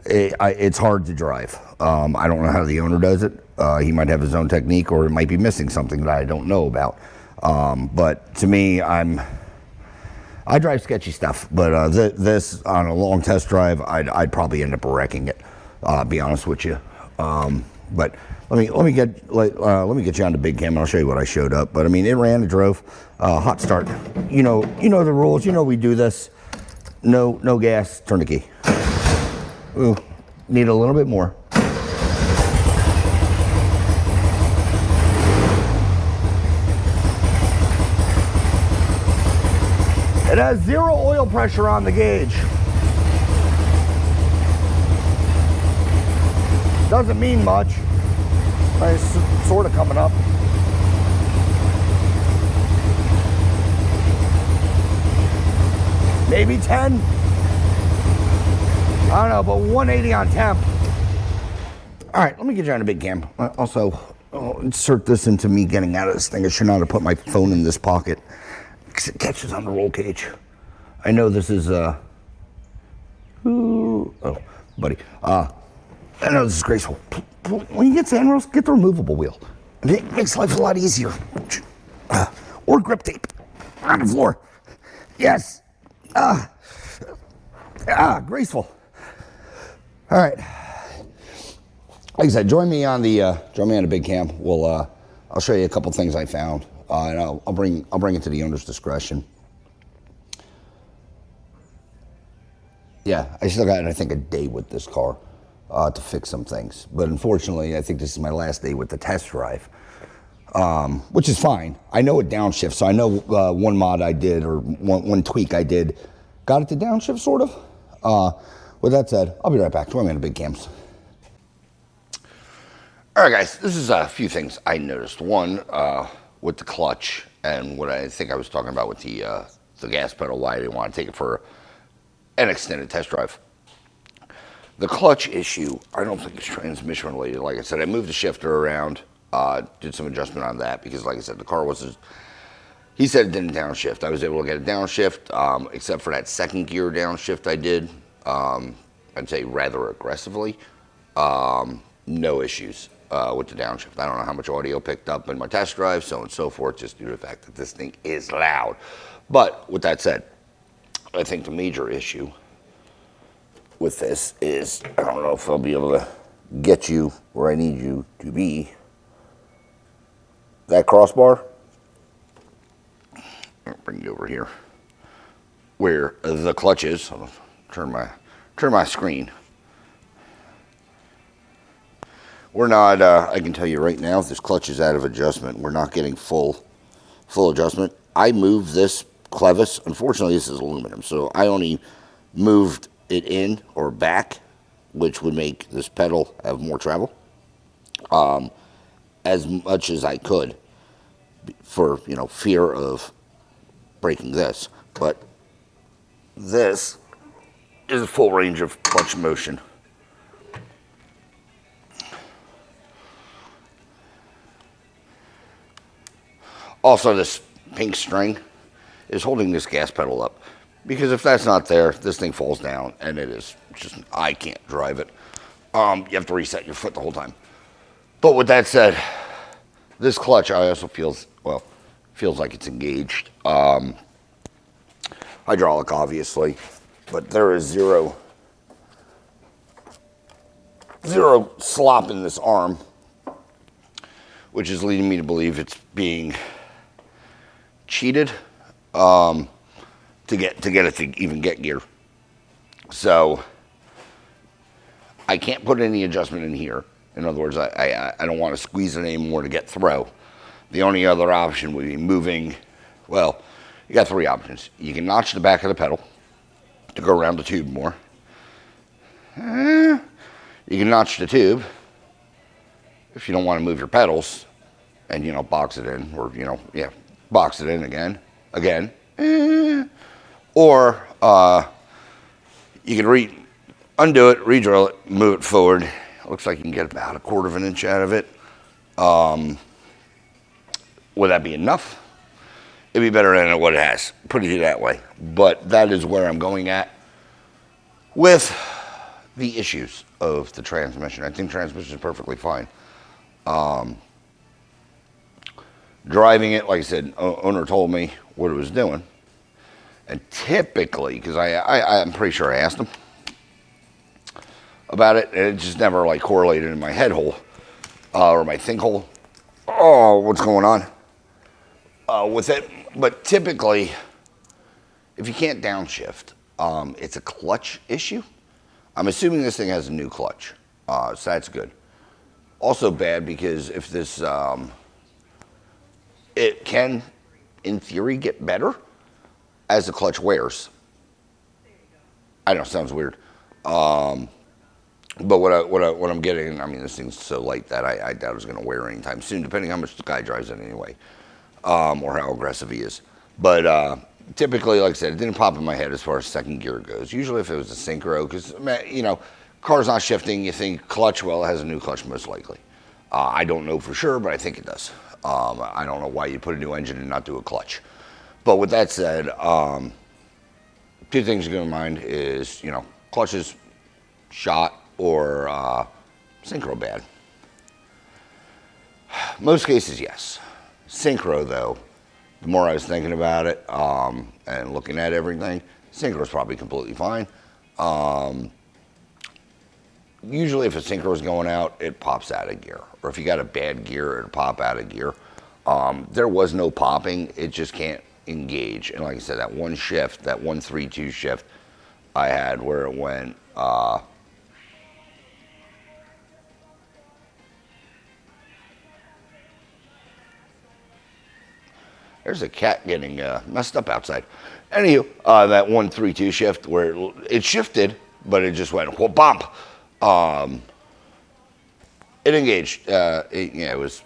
It's hard to drive. I don't know how the owner does it. He might have his own technique, or it might be missing something that I don't know about. But to me, I drive sketchy stuff, but this on a long test drive, I'd probably end up wrecking it. Be honest with you, but let me get you on the big cam and I'll show you what I showed up. But I mean, it ran, it drove, hot start. You know the rules. We do this. No gas. Turn the key. Ooh, need a little bit more. It has 0 oil pressure on the gauge. Doesn't mean much. It's sort of coming up. Maybe 10. I don't know, but 180 on temp. All right, let me get you on a big cam. Also, I'll insert this into me getting out of this thing. I should not have put my phone in this pocket because it catches on the roll cage. I know this is, oh, buddy. I know this is graceful. When you get sand rolls, get the removable wheel. It makes life a lot easier. Or grip tape on the floor. Yes. Graceful. All right. Like I said, join me on the big cam. I'll show you a couple things I found, and I'll bring it to the owner's discretion. Yeah, I still got, I think, a day with this car to fix some things. But unfortunately, I think this is my last day with the test drive, which is fine. I know it downshift, so I know one mod I did, or one tweak I did, got it to downshift, sort of. With that said, I'll be right back. Join me on the big cams. All right, guys, this is a few things I noticed. One, with the clutch, and what I think I was talking about with the gas pedal, why I didn't want to take it for an extended test drive. The clutch issue, I don't think it's transmission related. Like I said, I moved the shifter around, did some adjustment on that because, like I said, the car wasn't, he said it didn't downshift. I was able to get a downshift, except for that second gear downshift I did, I'd say rather aggressively. No issues with the downshift. I don't know how much audio picked up in my test drive, so on and so forth, just due to the fact that this thing is loud. But with that said, I think the major issue with this is, I don't know if I'll be able to get you where I need you to be. That crossbar, I'll bring you over here, where the clutch is. I'll turn my screen. We're not, I can tell you right now, if this clutch is out of adjustment, we're not getting full adjustment. I moved this clevis. Unfortunately, this is aluminum, so I only moved it in or back, which would make this pedal have more travel, as much as I could, for, you know, fear of breaking this. But this is a full range of clutch motion. Also, this pink string is holding this gas pedal up, because if that's not there, this thing falls down, and it is just, I can't drive it. You have to reset your foot the whole time. But with that said, this clutch I also feels like it's engaged. Hydraulic, obviously, but there is zero slop in this arm, which is leading me to believe it's being cheated to get it to even get gear. So I can't put any adjustment in here. In other words, I don't want to squeeze it anymore to get throw. The only other option would be moving. Well, you got three options. You can notch the back of the pedal to go around the tube more. You can notch the tube if you don't want to move your pedals, and, you know, box it in, or, you know, yeah, box it in again. Or you can undo it, re-drill it, move it forward. It looks like you can get about 1/4 of an inch out of it. Would that be enough? It'd be better than what it has, put it that way. But that is where I'm going at with the issues of the transmission. I think transmission is perfectly fine. Driving it, like I said, owner told me what it was doing. And typically, because I'm pretty sure I asked him about it, and it just never like correlated in my head hole or my think hole. Oh, what's going on with it? But typically, if you can't downshift, it's a clutch issue. I'm assuming this thing has a new clutch, so that's good. Also bad because if this, it can, in theory, get better. as the clutch wears. I know, sounds weird. But what I'm getting, I mean, this thing's so light that I doubt it's going to wear anytime soon, depending how much the guy drives it anyway, or how aggressive he is. But typically, like I said, it didn't pop in my head as far as second gear goes. Usually, if it was a synchro, because car's not shifting, you think clutch. Well, it has a new clutch most likely. I don't know for sure, but I think it does. I don't know why you put a new engine and not do a clutch. But with that said, two things to keep in mind is clutch is shot or synchro bad. Most cases, yes. Synchro, though, the more I was thinking about it and looking at everything, synchro is probably completely fine. Usually, if a synchro is going out, it pops out of gear. Or if you got a bad gear, it'll pop out of gear. There was no popping. It just can't engage. And like I said, that one shift, that 1-3-2 shift I had where it went... There's a cat getting messed up outside. Anywho, that 1-3-2 shift where it shifted, but it just went whoop bump. It engaged. It was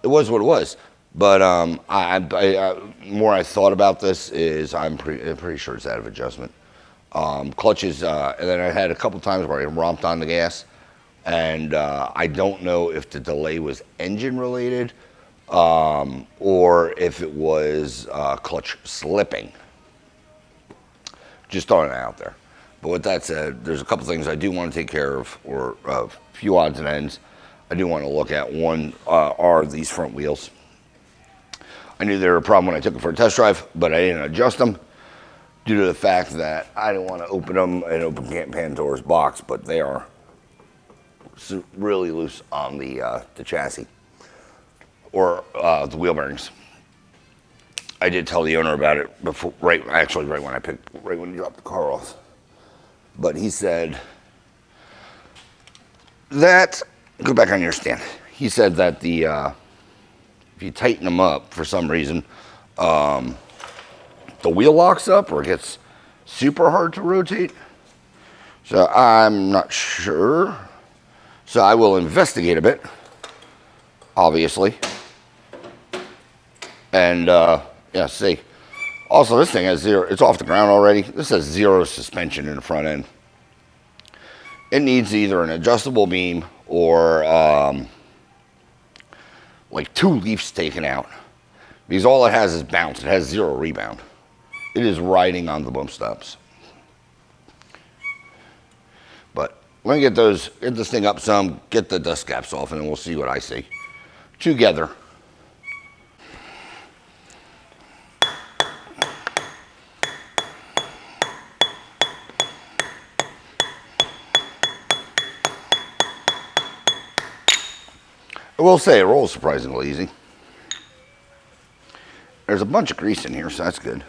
what it was. But more I thought about this is I'm pretty sure it's out of adjustment. Clutches, and then I had a couple times where I romped on the gas, and I don't know if the delay was engine related. Or if it was clutch slipping. Just throwing it out there. But with that said, there's a couple things I do want to take care of, or a few odds and ends I do want to look at. One are these front wheels. I knew they were a problem when I took it for a test drive, but I didn't adjust them due to the fact that I didn't want to open them and open Pandora's box, but they are really loose on the chassis. Or the wheel bearings. I did tell the owner about it before, right when he dropped the car off. But he said that, go back on your stand. He said that if you tighten them up for some reason, the wheel locks up or it gets super hard to rotate. So I'm not sure. So I will investigate a bit, obviously. And, see. Also, this thing has zero, it's off the ground already. This has zero suspension in the front end. It needs either an adjustable beam or, like 2 leaves taken out. Because all it has is bounce. It has zero rebound. It is riding on the bump stops. But let me get this thing up some, get the dust caps off, and then we'll see what I see. Together. I will say it rolls surprisingly easy. There's a bunch of grease in here, so that's good.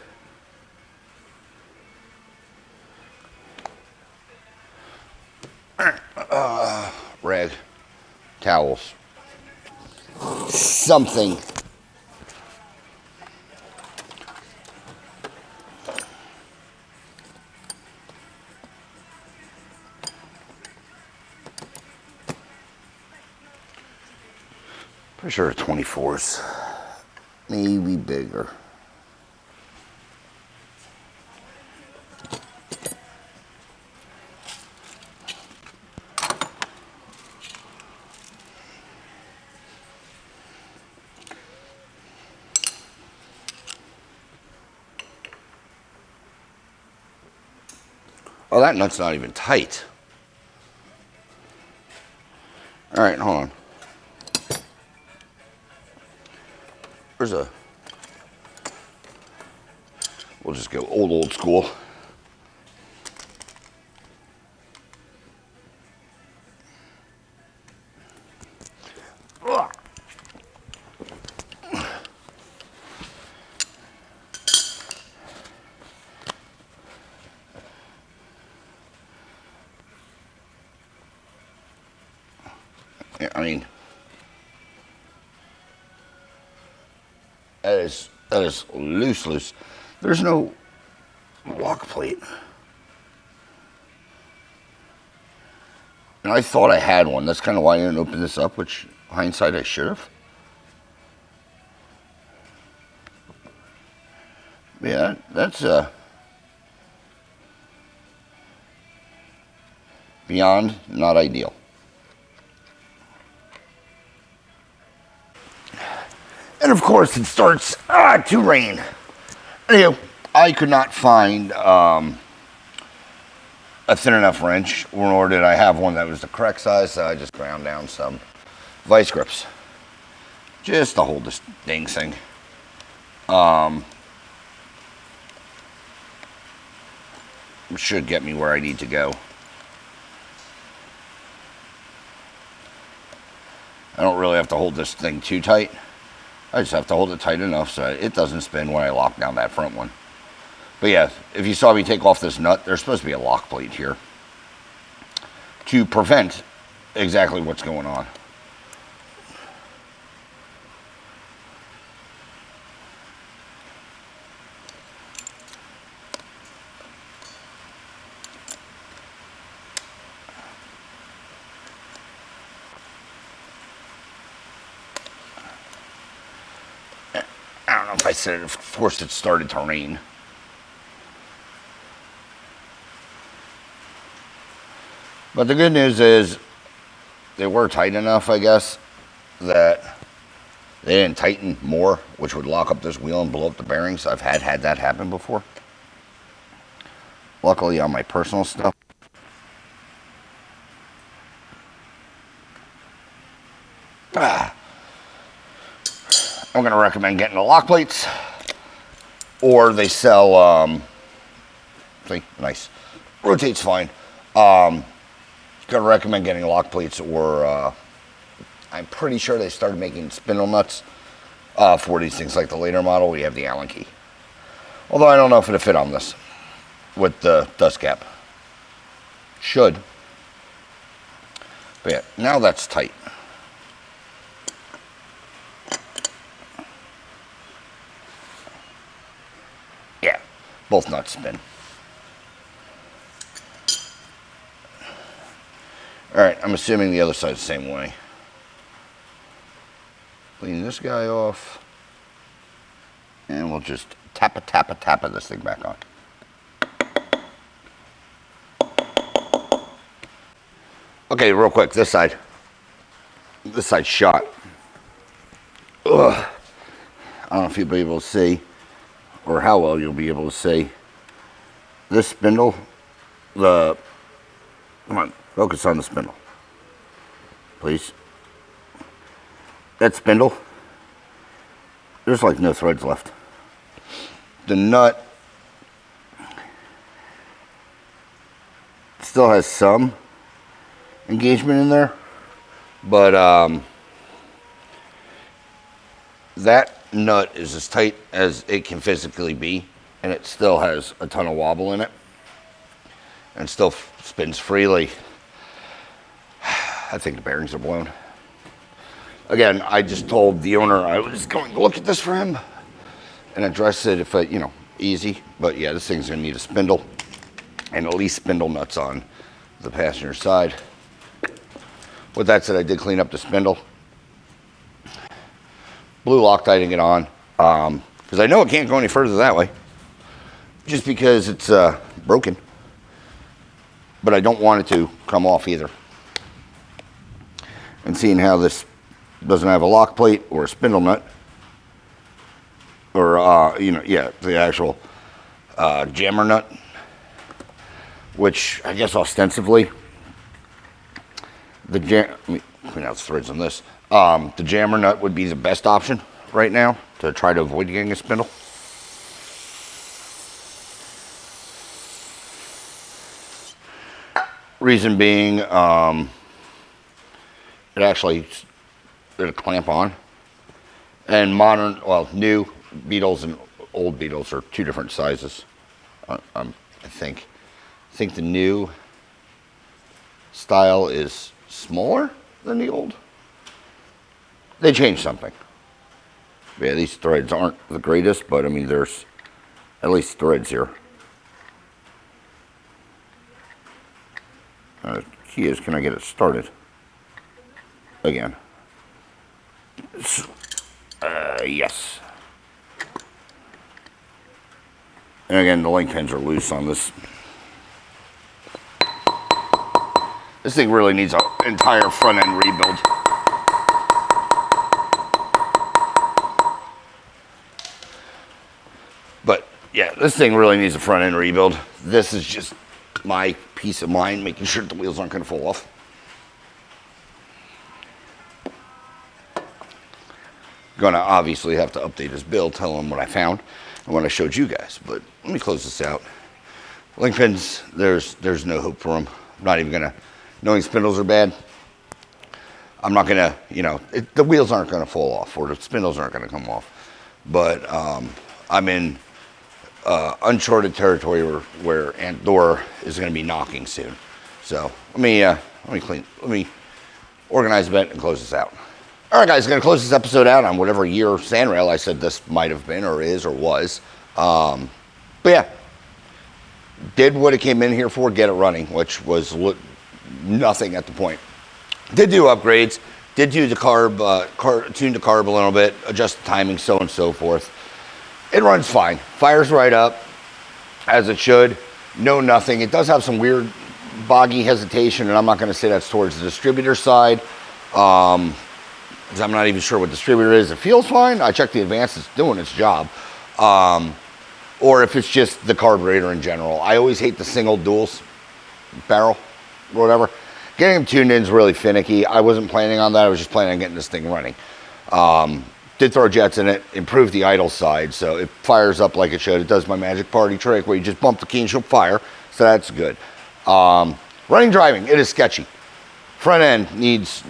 Rag, towels, something. Pretty sure 24s, maybe bigger. Oh, that nut's not even tight. All right, hold on. We'll just go old school. Yeah, I mean, that is loose. There's no lock plate. And I thought I had one. That's kind of why I didn't open this up, which hindsight I should have. Yeah, that's beyond not ideal. And of course it starts to rain. Anyway, I could not find a thin enough wrench, nor did I have one that was the correct size, so I just ground down some vice grips just to hold this dang thing. Should get me where I need to go. I don't really have to hold this thing too tight. I just have to hold it tight enough so it doesn't spin when I lock down that front one. But yeah, if you saw me take off this nut, there's supposed to be a lock plate here to prevent exactly what's going on. I don't know if I said it, of course it started to rain. But the good news is they were tight enough, I guess, that they didn't tighten more, which would lock up this wheel and blow up the bearings. I've had that happen before. Luckily on my personal stuff. I'm going to recommend getting the lock plates, or they sell, see, nice, rotates fine. Going to recommend getting lock plates, or I'm pretty sure they started making spindle nuts for these things. Like the later model, we have the Allen key. Although I don't know if it'll fit on this with the dust cap. Should. But yeah, now that's tight. Yeah, both nuts spin. Alright, I'm assuming the other side's the same way. Clean this guy off. And we'll just tap this thing back on. Okay, real quick, this side. This side's shot. Ugh. I don't know if you'll be able to see, or how well you'll be able to see. This spindle, come on, focus on the spindle, please. That spindle, there's like no threads left. The nut still has some engagement in there, but that nut is as tight as it can physically be, and it still has a ton of wobble in it and still spins freely. I think the bearings are blown. Again, I just told the owner I was going to look at this for him and address it if easy. But yeah, this thing's going to need a spindle and at least spindle nuts on the passenger side. With that said, I did clean up the spindle. Blue Loctiting it on because I know it can't go any further that way just because it's broken. But I don't want it to come off either. And seeing how this doesn't have a lock plate or a spindle nut, or the actual jammer nut, which I guess ostensibly let me clean out the threads on this. The jammer nut would be the best option right now to try to avoid getting a spindle. Reason being, it'll clamp on. And new Beetles and old Beetles are two different sizes. I think the new style is smaller than the old. They changed something. Yeah, these threads aren't the greatest, but I mean, there's at least threads here. Key is, can I get it started again? Yes. And again, the link pins are loose on this. This thing really needs an entire front end rebuild. But yeah, this thing really needs a front end rebuild. This is just my peace of mind, making sure the wheels aren't going to fall off. Gonna obviously have to update his build, tell him what I found and what I showed you guys. But let me close this out. Link pins, there's no hope for them. I'm not even gonna, knowing spindles are bad, I'm not gonna, the wheels aren't gonna fall off or the spindles aren't gonna come off. But I'm in uncharted territory where Aunt Dora is gonna be knocking soon. So let me organize a bit and close this out. All right, guys, going to close this episode out on whatever year sandrail I said this might have been or is or was. But yeah, did what it came in here for, get it running, which was nothing at the point. Did do upgrades, did do the tune the carb a little bit, adjust the timing, so on and so forth. It runs fine. Fires right up, as it should. No nothing. It does have some weird boggy hesitation, and I'm not going to say that's towards the distributor side. Because I'm not even sure what distributor is. It feels fine. I checked the advance, it's doing its job. Or if it's just the carburetor in general. I always hate the single dual barrel, or whatever. Getting them tuned in is really finicky. I wasn't planning on that. I was just planning on getting this thing running. Did throw jets in it, improved the idle side, so it fires up like it should. It does my magic party trick where you just bump the key and she'll fire, so that's good. Running driving, it is sketchy. Front end needs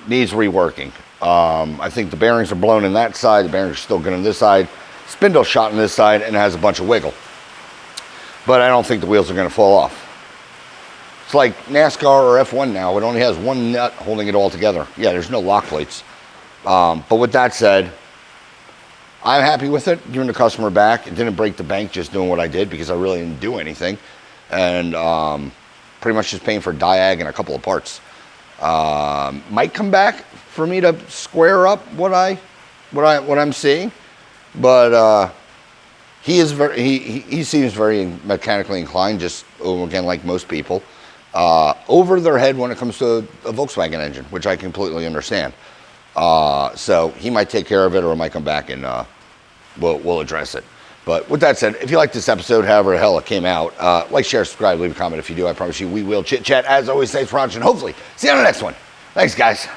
reworking. I think the bearings are blown in that side, the bearings are still good on this side, spindle shot on this side, and it has a bunch of wiggle. But I don't think the wheels are going to fall off. It's like NASCAR or F1 now, it only has one nut holding it all together. Yeah, there's no lock plates. But with that said, I'm happy with it, giving the customer back. It didn't break the bank just doing what I did because I really didn't do anything. And pretty much just paying for diag and a couple of parts. Might come back for me to square up what I'm seeing, but he seems very mechanically inclined, just again like most people, over their head when it comes to a Volkswagen engine, which I completely understand. So he might take care of it, or it might come back and we'll address it. But with that said, if you like this episode, however the hell it came out, like, share, subscribe, leave a comment if you do. I promise you we will chit chat. As always, thanks for watching. Hopefully, see you on the next one. Thanks, guys.